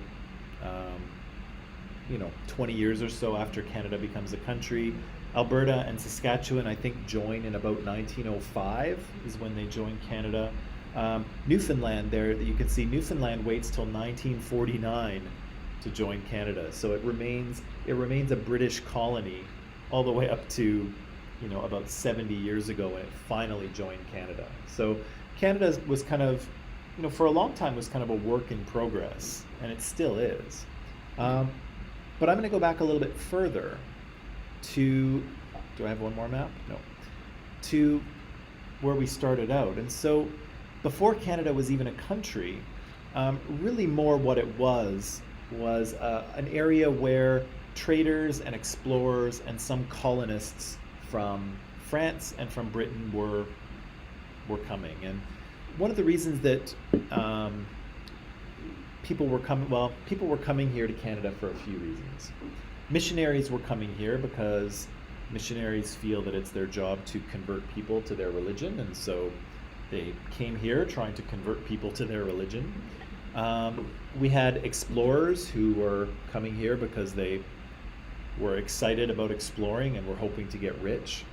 20 years or so after Canada becomes a country. Alberta and Saskatchewan, I think, join in about 1905 is when they join Canada. Newfoundland, there you can see Newfoundland waits till 1949 to join Canada. So it remains a British colony all the way up to about 70 years ago when it finally joined Canada. So Canada was kind of, for a long time was kind of a work in progress, and it still is. But I'm going to go back a little bit further to, do I have one more map? No. To where we started out. And so before Canada was even a country, really more what it was an area where traders and explorers and some colonists from France and from Britain were coming. And one of the reasons that people were coming here to Canada for a few reasons. Missionaries were coming here because missionaries feel that it's their job to convert people to their religion, and so they came here trying to convert people to their religion. We had explorers who were coming here because they were excited about exploring and were hoping to get rich.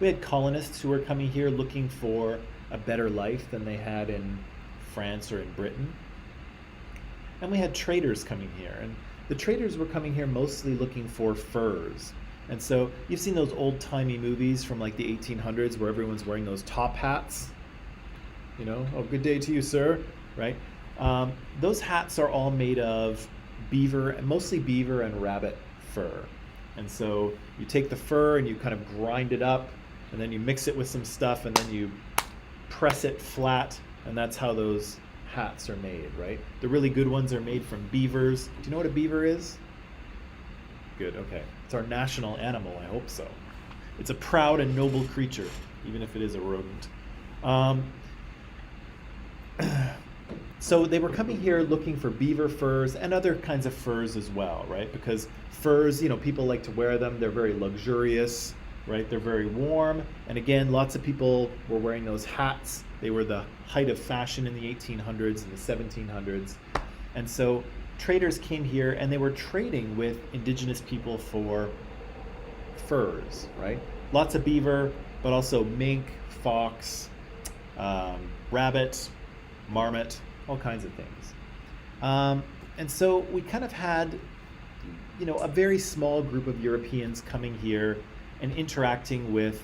We had colonists who were coming here looking for a better life than they had in France or in Britain. And we had traders coming here, and the traders were coming here mostly looking for furs. And so you've seen those old-timey movies from like the 1800s where everyone's wearing those top hats, you know, oh, good day to you, sir, right? Those hats are all made of beaver, mostly beaver and rabbit fur. And so you take the fur and you kind of grind it up, and then you mix it with some stuff, and then you press it flat, and that's how those hats are made, right? The really good ones are made from beavers. Do you know what a beaver is? Good, okay. It's our national animal, I hope so. It's a proud and noble creature, even if it is a rodent. So they were coming here looking for beaver furs and other kinds of furs as well, right? Because furs, you know, people like to wear them. They're very luxurious, right? They're very warm. And again, lots of people were wearing those hats. They were the height of fashion in the 1800s and the 1700s. And so traders came here and they were trading with indigenous people for furs, right? Lots of beaver, but also mink, fox, rabbit, marmot, all kinds of things. And so we kind of had, you know, a very small group of Europeans coming here and interacting with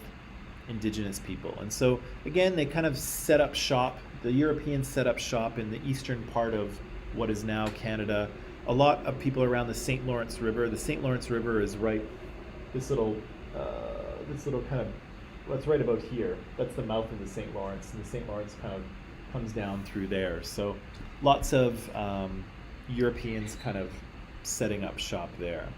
indigenous people. And so again, they kind of set up shop. The Europeans set up shop in the eastern part of what is now Canada. A lot of people around the St. Lawrence River. The St. Lawrence River is right, this little kind of, well, it's right about here. That's the mouth of the St. Lawrence, and the St. Lawrence kind of comes down through there. So lots of Europeans kind of setting up shop there.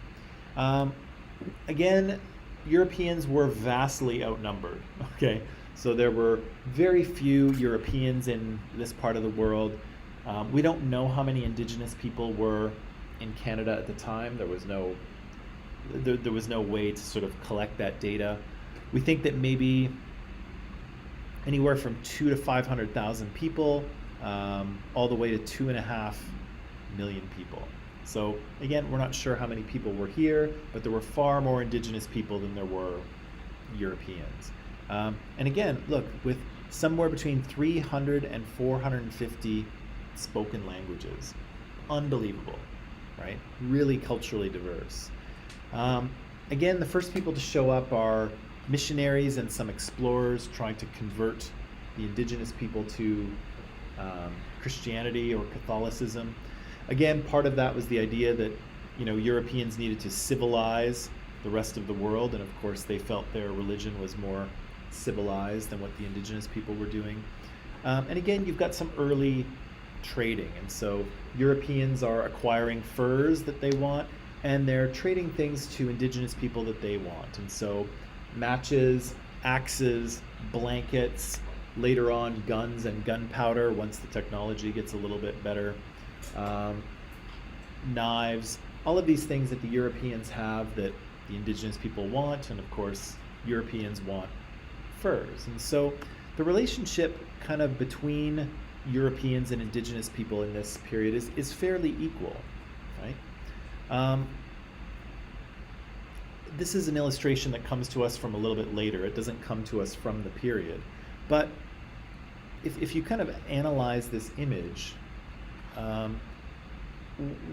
Again, Europeans were vastly outnumbered, okay? So there were very few Europeans in this part of the world. We don't know how many indigenous people were in Canada at the time. There was no way to sort of collect that data. We think that maybe anywhere from 200,000 to 500,000 people, all the way to 2.5 million people. So again, we're not sure how many people were here, but there were far more indigenous people than there were Europeans. And again, look, with somewhere between 300 and 450 spoken languages. Unbelievable, right? Really culturally diverse. Again, the first people to show up are missionaries and some explorers trying to convert the indigenous people to Christianity or Catholicism. Again, part of that was the idea that, you know, Europeans needed to civilize the rest of the world, and of course they felt their religion was more civilized than what the indigenous people were doing. And again, you've got some early trading, and so Europeans are acquiring furs that they want, and they're trading things to indigenous people that they want. And so matches, axes, blankets, later on guns and gunpowder once the technology gets a little bit better, knives, all of these things that the Europeans have that the indigenous people want, and of course Europeans want furs. And so the relationship kind of between Europeans and indigenous people in this period is fairly equal, right? This is an illustration that comes to us from a little bit later. It doesn't come to us from the period. But if you kind of analyze this image,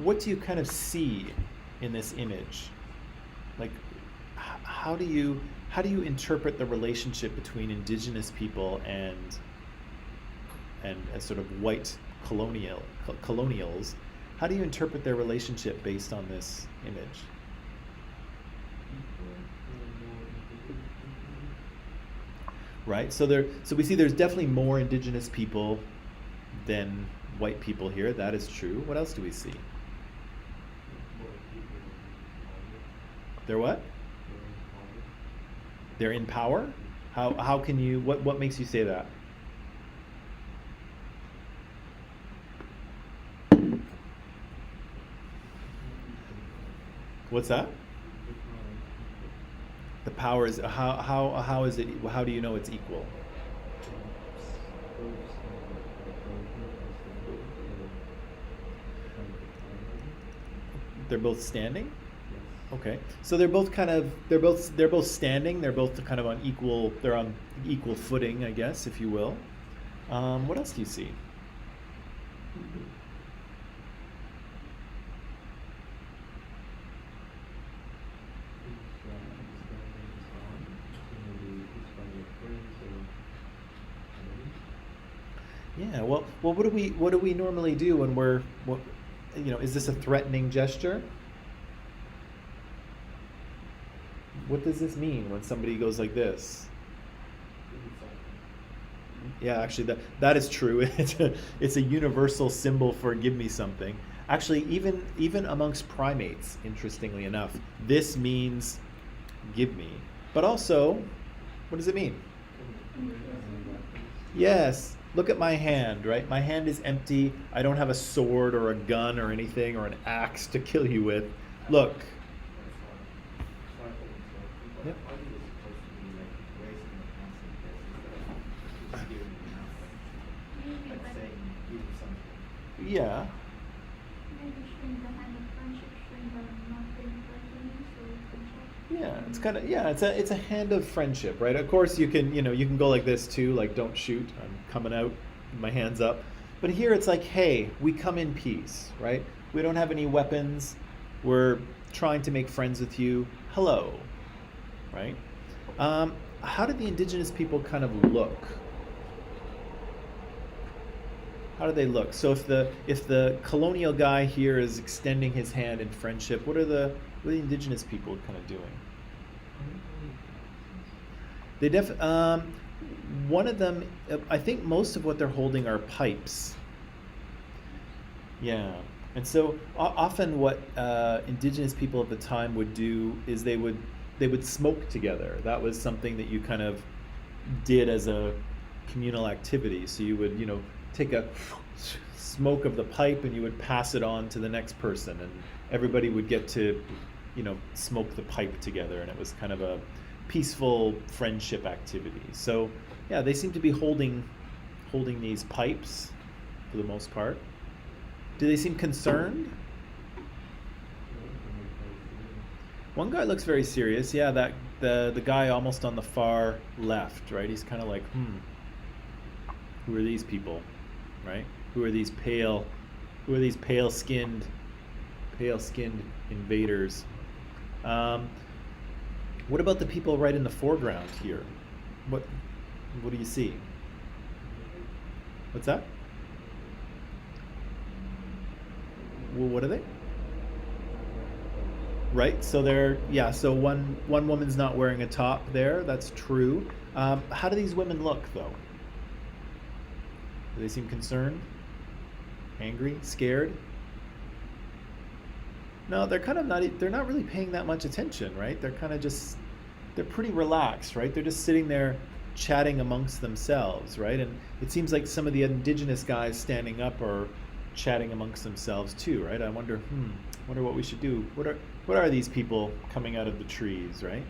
what do you kind of see in this image? Like, how do you interpret the relationship between indigenous people and sort of white colonials? How do you interpret their relationship based on this image? Right, so we see there's definitely more indigenous people than white people here. That is true. What else do we see? They're what? They're in power? How can you, what makes you say that? What's that? The power is, how is it, how do you know it's equal? They're both standing? Okay. So they're both standing, they're both kind of on equal footing, I guess, if you will. What else do you see? Yeah. Well, what do we normally do when what, is this a threatening gesture? What does this mean when somebody goes like this? Give me something. Yeah, actually, that is true. It's a universal symbol for "give me something." Actually, even amongst primates, interestingly enough, this means "give me." But also, what does it mean? Yes. Look at my hand, right? My hand is empty. I don't have a sword or a gun or anything or an axe to kill you with. Look. Yep. Yeah. Yeah, it's kind of it's a hand of friendship, right? Of course, you can go like this too, like don't shoot. I'm coming out, my hands up. But here it's like, hey, we come in peace, right? We don't have any weapons. We're trying to make friends with you. Hello, right? How did the indigenous people kind of look? How do they look? So if the colonial guy here is extending his hand in friendship, what are the indigenous people kind of doing? They one of them, I think most of what they're holding are pipes. Yeah. And so often what indigenous people at the time would do is they would smoke together. That was something that you kind of did as a communal activity. So you would, take a smoke of the pipe and you would pass it on to the next person, and everybody would get to, smoke the pipe together, and it was kind of a peaceful friendship activity. So yeah, they seem to be holding these pipes for the most part. Do they seem concerned? One guy looks very serious. Yeah, that the guy almost on the far left, right? He's kind of like, who are these people, right? Who are these pale-skinned invaders? What about the people right in the foreground here? What do you see? What's that? Well, what are they? Right. So so one woman's not wearing a top there. That's true. How do these women look though? Do they seem concerned? Angry? Scared? No, they're kind of not. They're not really paying that much attention, right? They're kind of they're pretty relaxed, right? They're just sitting there chatting amongst themselves, right? And it seems like some of the indigenous guys standing up are chatting amongst themselves too, right? I wonder what we should do. What are these people coming out of the trees, right?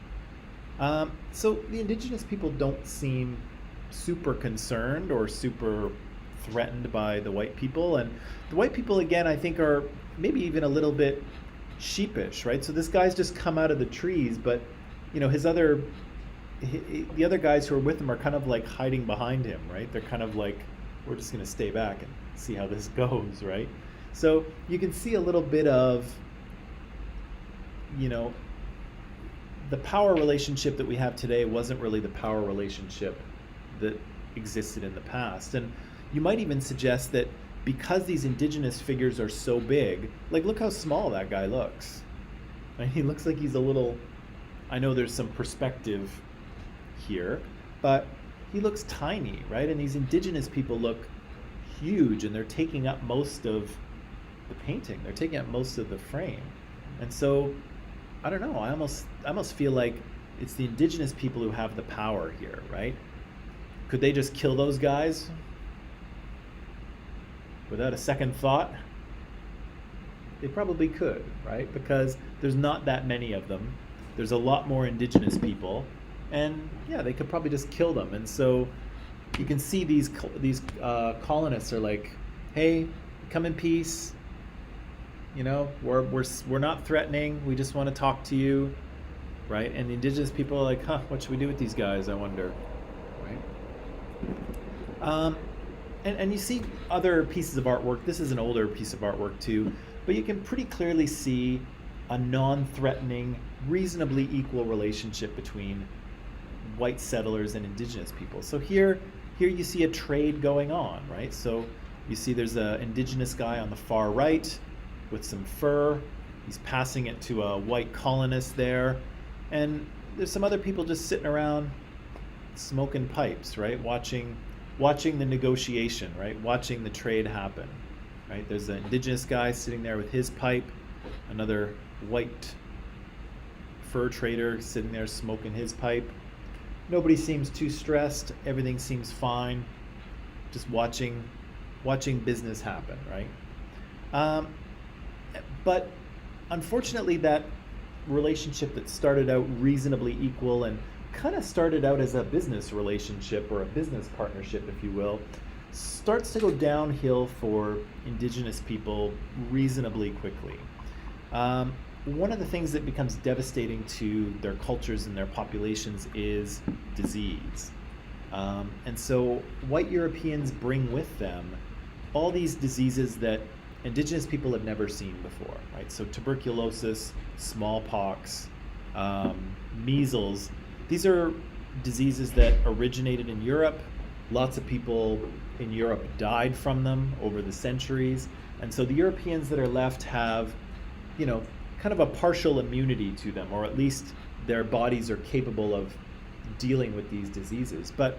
So the indigenous people don't seem super concerned or super threatened by the white people, and the white people again I think are maybe even a little bit sheepish, right? So this guy's just come out of the trees, but the other guys who are with him are kind of like hiding behind him, right? They're kind of like, we're just going to stay back and see how this goes, right? So you can see a little bit of the power relationship that we have today wasn't really the power relationship that existed in the past. And you might even suggest that because these indigenous figures are so big, like look how small that guy looks. Right? He looks like he's a little, I know there's some perspective here, but he looks tiny, right? And these indigenous people look huge, and they're taking up most of the painting. They're taking up most of the frame. And so, I don't know, I almost feel like it's the indigenous people who have the power here, right? Could they just kill those guys without a second thought? They probably could, right? Because there's not that many of them. There's a lot more indigenous people, and yeah, they could probably just kill them. And so you can see these colonists are like, hey, come in peace. We're not threatening. We just want to talk to you, right? And the indigenous people are like, what should we do with these guys? I wonder, right? And you see other pieces of artwork. This is an older piece of artwork too, but you can pretty clearly see a non-threatening, reasonably equal relationship between white settlers and indigenous people. So here here you see a trade going on, right? So you see there's an indigenous guy on the far right with some fur. He's passing it to a white colonist there. And there's some other people just sitting around smoking pipes, right? Watching the negotiation, right? Watching the trade happen, right? There's an indigenous guy sitting there with his pipe, another white fur trader sitting there smoking his pipe. Nobody seems too stressed. Everything seems fine. Just watching business happen, right? But unfortunately, that relationship that started out reasonably equal and kind of started out as a business relationship or a business partnership, if you will, starts to go downhill for indigenous people reasonably quickly. One of the things that becomes devastating to their cultures and their populations is disease. And so white Europeans bring with them all these diseases that indigenous people have never seen before, right? So tuberculosis, smallpox, measles. These are diseases that originated in Europe. Lots of people in Europe died from them over the centuries. And so the Europeans that are left have, kind of a partial immunity to them, or at least their bodies are capable of dealing with these diseases. But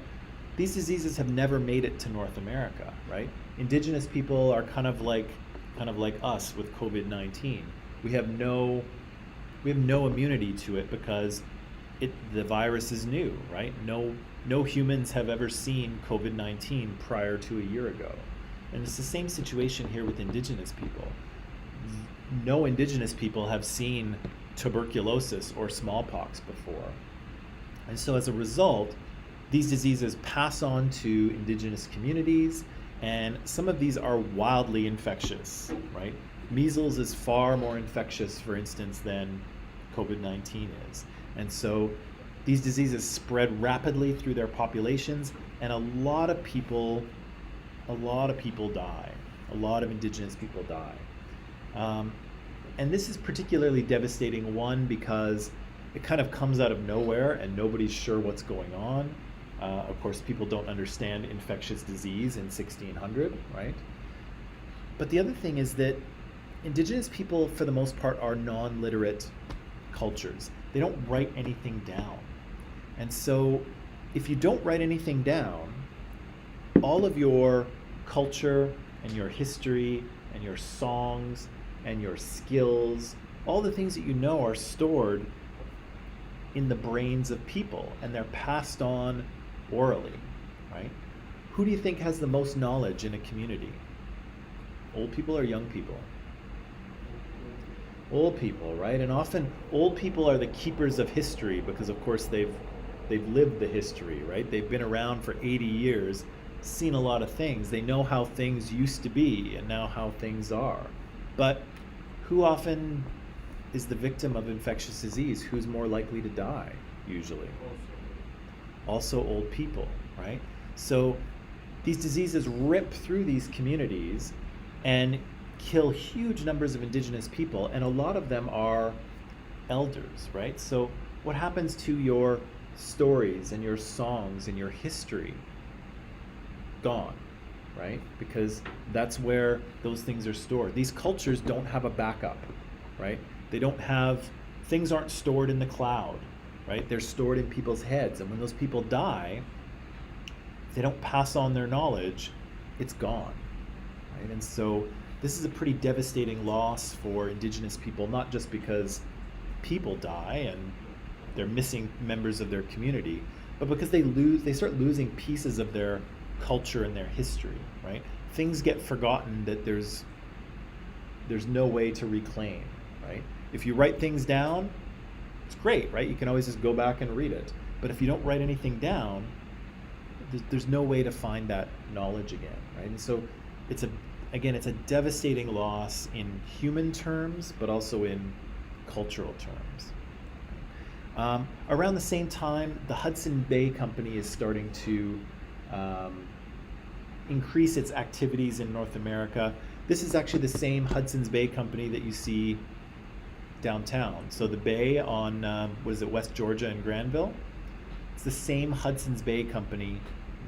these diseases have never made it to North America, right? Indigenous people are kind of like us with COVID-19. We have no immunity to it because the virus is new, right? No humans have ever seen COVID-19 prior to a year ago. And it's the same situation here with indigenous people. No indigenous people have seen tuberculosis or smallpox before. And so as a result, these diseases pass on to indigenous communities, and some of these are wildly infectious, right? Measles is far more infectious, for instance, than COVID-19 is. And so these diseases spread rapidly through their populations, and a lot of people die. A lot of indigenous people die. And this is particularly devastating, one, because it kind of comes out of nowhere and nobody's sure what's going on. Of course, people don't understand infectious disease in 1600, right? But the other thing is that indigenous people, for the most part, are non-literate cultures. They don't write anything down. And so if you don't write anything down, all of your culture and your history and your songs and your skills, all the things that you know are stored in the brains of people, and they're passed on orally, right? Who do you think has the most knowledge in a community? Old people or young people? Old people, right? And often old people are the keepers of history because, of course, they've lived the history, right? They've been around for 80 years, seen a lot of things. They know how things used to be and now how things are. But who often is the victim of infectious disease? Who's more likely to die, usually? Also old people, right? So these diseases rip through these communities and kill huge numbers of indigenous people, and a lot of them are elders, right? So what happens to your stories and your songs and your history? Gone, right? Because that's where those things are stored. These cultures don't have a backup, right? They don't have, things aren't stored in the cloud, right? They're stored in people's heads. And when those people die, if they don't pass on their knowledge, it's gone, right? And so this is a pretty devastating loss for indigenous people, not just because people die and they're missing members of their community, but because they start losing pieces of their culture and their history, right? Things get forgotten that there's no way to reclaim, right? If you write things down, it's great, right? You can always just go back and read it. But if you don't write anything down, there's no way to find that knowledge again, right? And so it's a devastating loss in human terms, but also in cultural terms. Around the same time, the Hudson Bay Company is starting to increase its activities in North America. This is actually the same Hudson's Bay Company that you see downtown. So the bay on, West Georgia and Granville? It's the same Hudson's Bay Company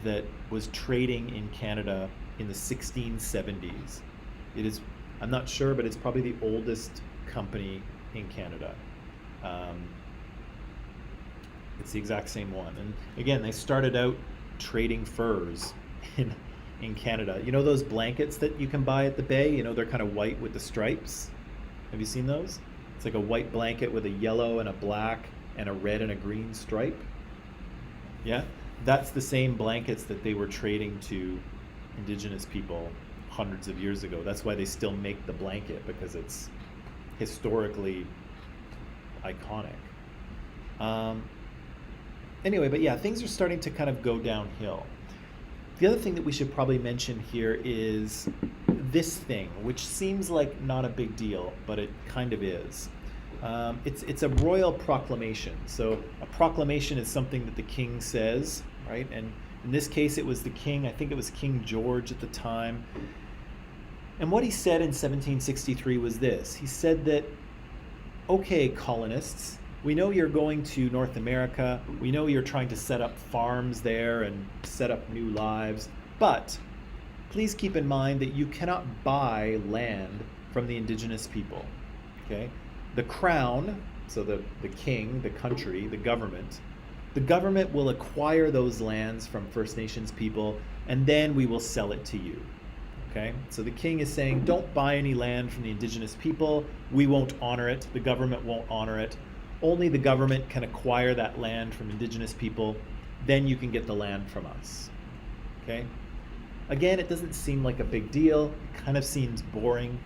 that was trading in Canada in the 1670s. It is, I'm not sure, but it's probably the oldest company in Canada. It's the exact same one. And again, they started out trading furs in Canada. You know those blankets that you can buy at the Bay? You know, they're kind of white with the stripes. Have you seen those? It's like a white blanket with a yellow and a black and a red and a green stripe. Yeah? That's the same blankets that they were trading to Indigenous people hundreds of years ago. That's why they still make the blanket, because it's historically iconic. Anyway, but yeah, things are starting to kind of go downhill. The other thing that we should probably mention here is this thing, which seems like not a big deal, but it kind of is. It's a royal proclamation. So a proclamation is something that the king says, right? And in this case, it was the king. I think it was King George at the time. And what he said in 1763 was this. He said that, okay, colonists, we know you're going to North America. We know you're trying to set up farms there and set up new lives. But please keep in mind that you cannot buy land from the Indigenous people. Okay? The crown, so the king, the country, the government will acquire those lands from First Nations people, and then we will sell it to you. Okay? So the king is saying, don't buy any land from the Indigenous people. We won't honor it. The government won't honor it. Only the government can acquire that land from Indigenous people. Then you can get the land from us. Okay? Again, it doesn't seem like a big deal. It kind of seems boring.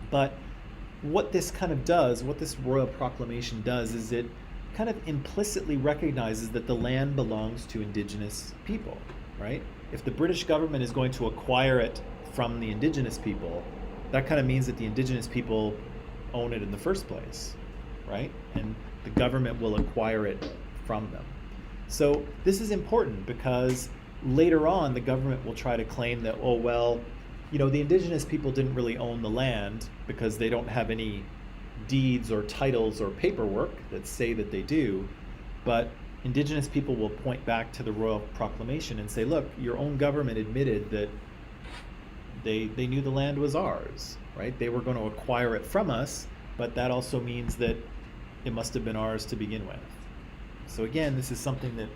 But what this kind of does, what this royal proclamation does, is it kind of implicitly recognizes that the land belongs to Indigenous people, right? If the British government is going to acquire it from the Indigenous people, that kind of means that the Indigenous people own it in the first place, right? And the government will acquire it from them. So this is important because later on the government will try to claim that, oh, well, you know, the Indigenous people didn't really own the land because they don't have any deeds or titles or paperwork that say that they do. But Indigenous people will point back to the Royal Proclamation and say, look, your own government admitted that they knew the land was ours, right? They were going to acquire it from us, but that also means that it must have been ours to begin with. So again, this is something that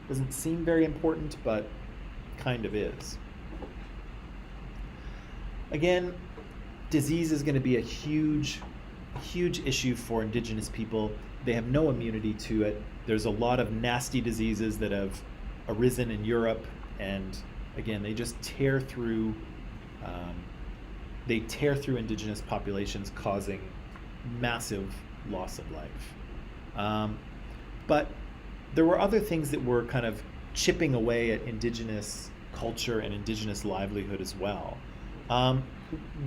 doesn't seem very important, but kind of is. Again, disease is going to be a huge issue for Indigenous people. They have no immunity to it. There's a lot of nasty diseases that have arisen in Europe, and again, they just tear through Indigenous populations, causing massive loss of life. But there were other things that were kind of chipping away at Indigenous culture and Indigenous livelihood as well.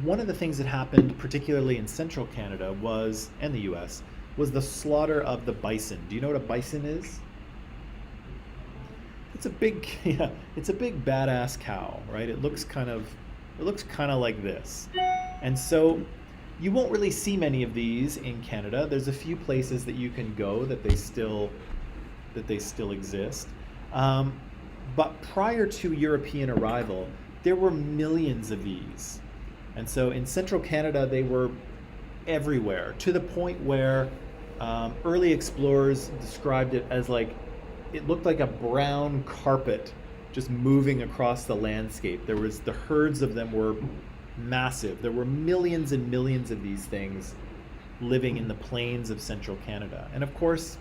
One of the things that happened, particularly in central Canada, and the US, was the slaughter of the bison. Do you know what a bison is? It's a big badass cow, right? It looks kind of like this. And so you won't really see many of these in Canada. There's a few places that you can go that they still exist. But prior to European arrival, there were millions of these. And so in central Canada, they were everywhere, to the point where early explorers described it as it looked like a brown carpet just moving across the landscape. The herds of them were massive. There were millions and millions of these things living in the plains of central Canada. And of course,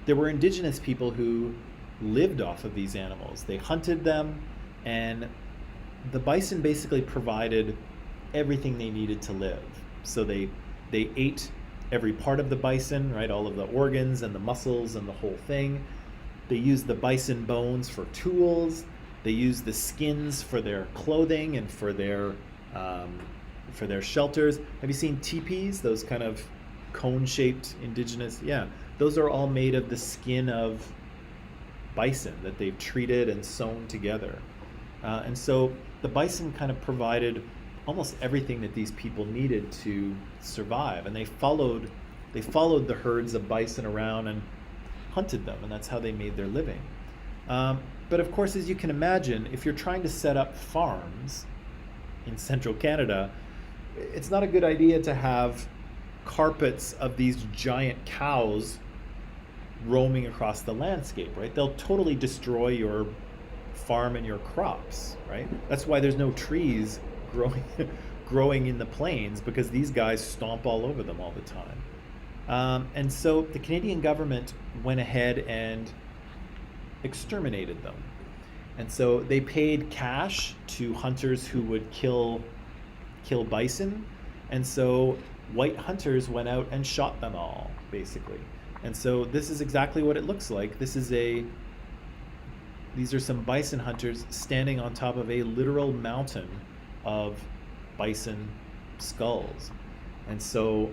there were Indigenous people who lived off of these animals. They hunted them, and the bison basically provided everything they needed to live. So they ate every part of the bison, right? All of the organs and the muscles and the whole thing. They used the bison bones for tools. They used the skins for their clothing and for their shelters. Have you seen teepees? Those kind of cone-shaped Indigenous, yeah. Those are all made of the skin of bison that they've treated and sewn together. And so the bison kind of provided almost everything that these people needed to survive. And they followed the herds of bison around and hunted them, and that's how they made their living. But of course, as you can imagine, if you're trying to set up farms in central Canada, it's not a good idea to have carpets of these giant cows roaming across the landscape, right? They'll totally destroy your farm and your crops, right? That's why there's no trees growing growing in the plains, because these guys stomp all over them all the time. And so the Canadian government went ahead and exterminated them. And so they paid cash to hunters who would kill bison. And so white hunters went out and shot them all, basically. And so this is exactly what it looks like. These are some bison hunters standing on top of a literal mountain of bison skulls. And so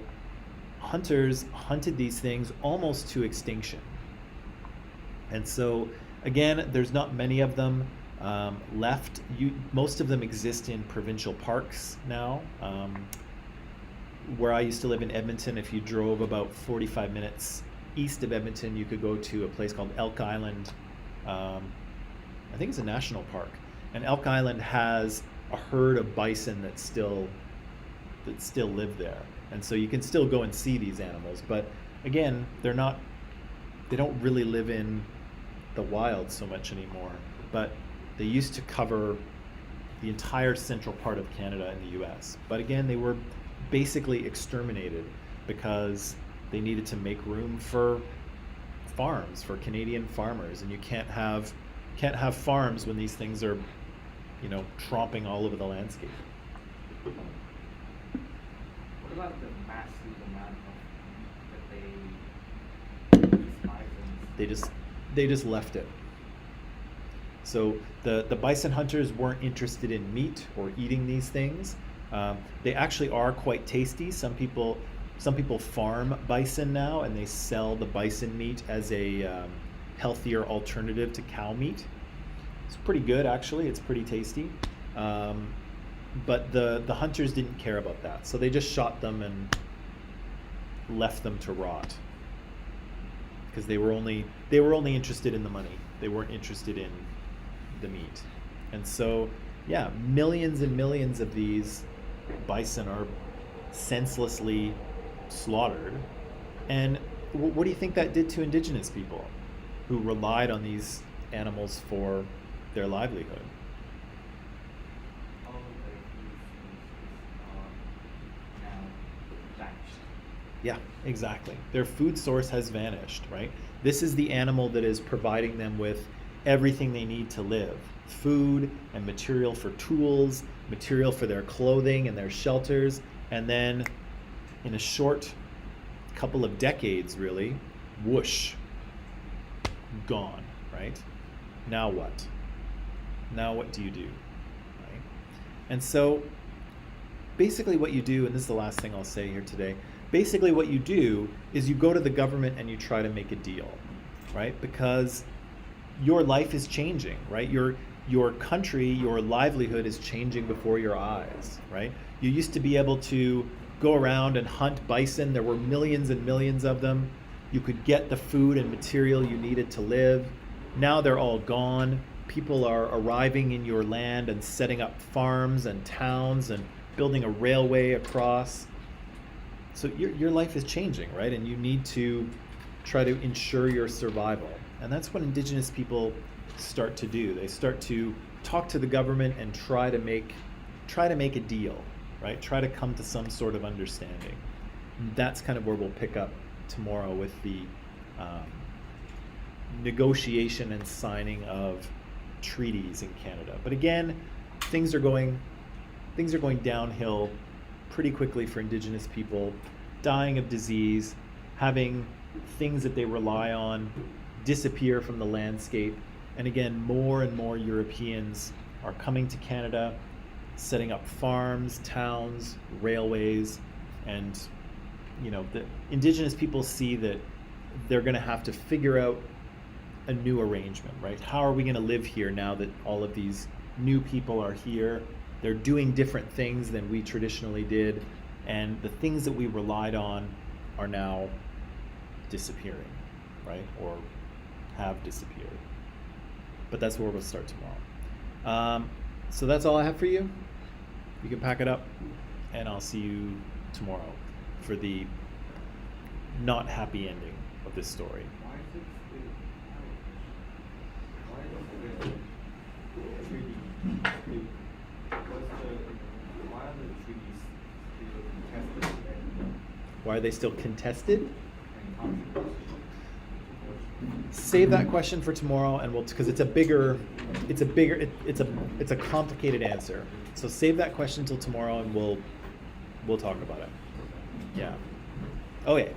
hunters hunted these things almost to extinction. And so again, there's not many of them left. Most of them exist in provincial parks now. Where I used to live in Edmonton, if you drove about 45 minutes east of Edmonton, you could go to a place called Elk Island. I think it's a national park. And Elk Island has a herd of bison that still live there. And so you can still go and see these animals. But again, they don't really live in the wild so much anymore. But they used to cover the entire central part of Canada and the US. But again, they were basically exterminated because they needed to make room for farms, for Canadian farmers. And you can't have farms when these things are, tromping all over the landscape. What about the massive amount of that these bisons? They just left it. So the bison hunters weren't interested in meat or eating these things. They actually are quite tasty. Some people farm bison now, and they sell the bison meat as a healthier alternative to cow meat. It's pretty good, actually. It's pretty tasty. But the hunters didn't care about that, so they just shot them and left them to rot, because they were only interested in the money. They weren't interested in the meat. And so, yeah, millions and millions of these bison are senselessly slaughtered. And what do you think that did to Indigenous people who relied on these animals for their livelihood? All of the species now vanished. Yeah, exactly. Their food source has vanished, right? This is the animal that is providing them with everything they need to live: food and material for tools, material for their clothing and their shelters. And then in a short couple of decades, really, whoosh, gone, right? Now what? Now what do you do, right? And so basically what you do, and this is the last thing I'll say here today, basically what you do is you go to the government and you try to make a deal, right? Because your life is changing, right? Your country, your livelihood is changing before your eyes, right? You used to be able to go around and hunt bison. There were millions and millions of them. You could get the food and material you needed to live. Now they're all gone. People are arriving in your land and setting up farms and towns and building a railway across. So your life is changing, right? And you need to try to ensure your survival. And that's what Indigenous people start to do. They start to talk to the government and try to make a deal, right? Try to come to some sort of understanding. And that's kind of where we'll pick up tomorrow with the negotiation and signing of treaties in Canada. But again, things are going downhill pretty quickly for Indigenous people, dying of disease, having things that they rely on disappear from the landscape. And again, more and more Europeans are coming to Canada, setting up farms, towns, railways, and the Indigenous people see that they're going to have to figure out a new arrangement, right? How are we going to live here now that all of these new people are here? They're doing different things than we traditionally did, and the things that we relied on are now disappearing, right? Or have disappeared. but that's where we'll start tomorrow. So that's all I have for you. You can pack it up, and I'll see you tomorrow for the not happy ending of this story. Why is it still Why is the 3D still, why are the 3Ds still contested Why are they still contested? and controversial? Save that question for tomorrow, and we'll, because it's a complicated answer. So save that question till tomorrow, and we'll talk about it. Yeah. Okay.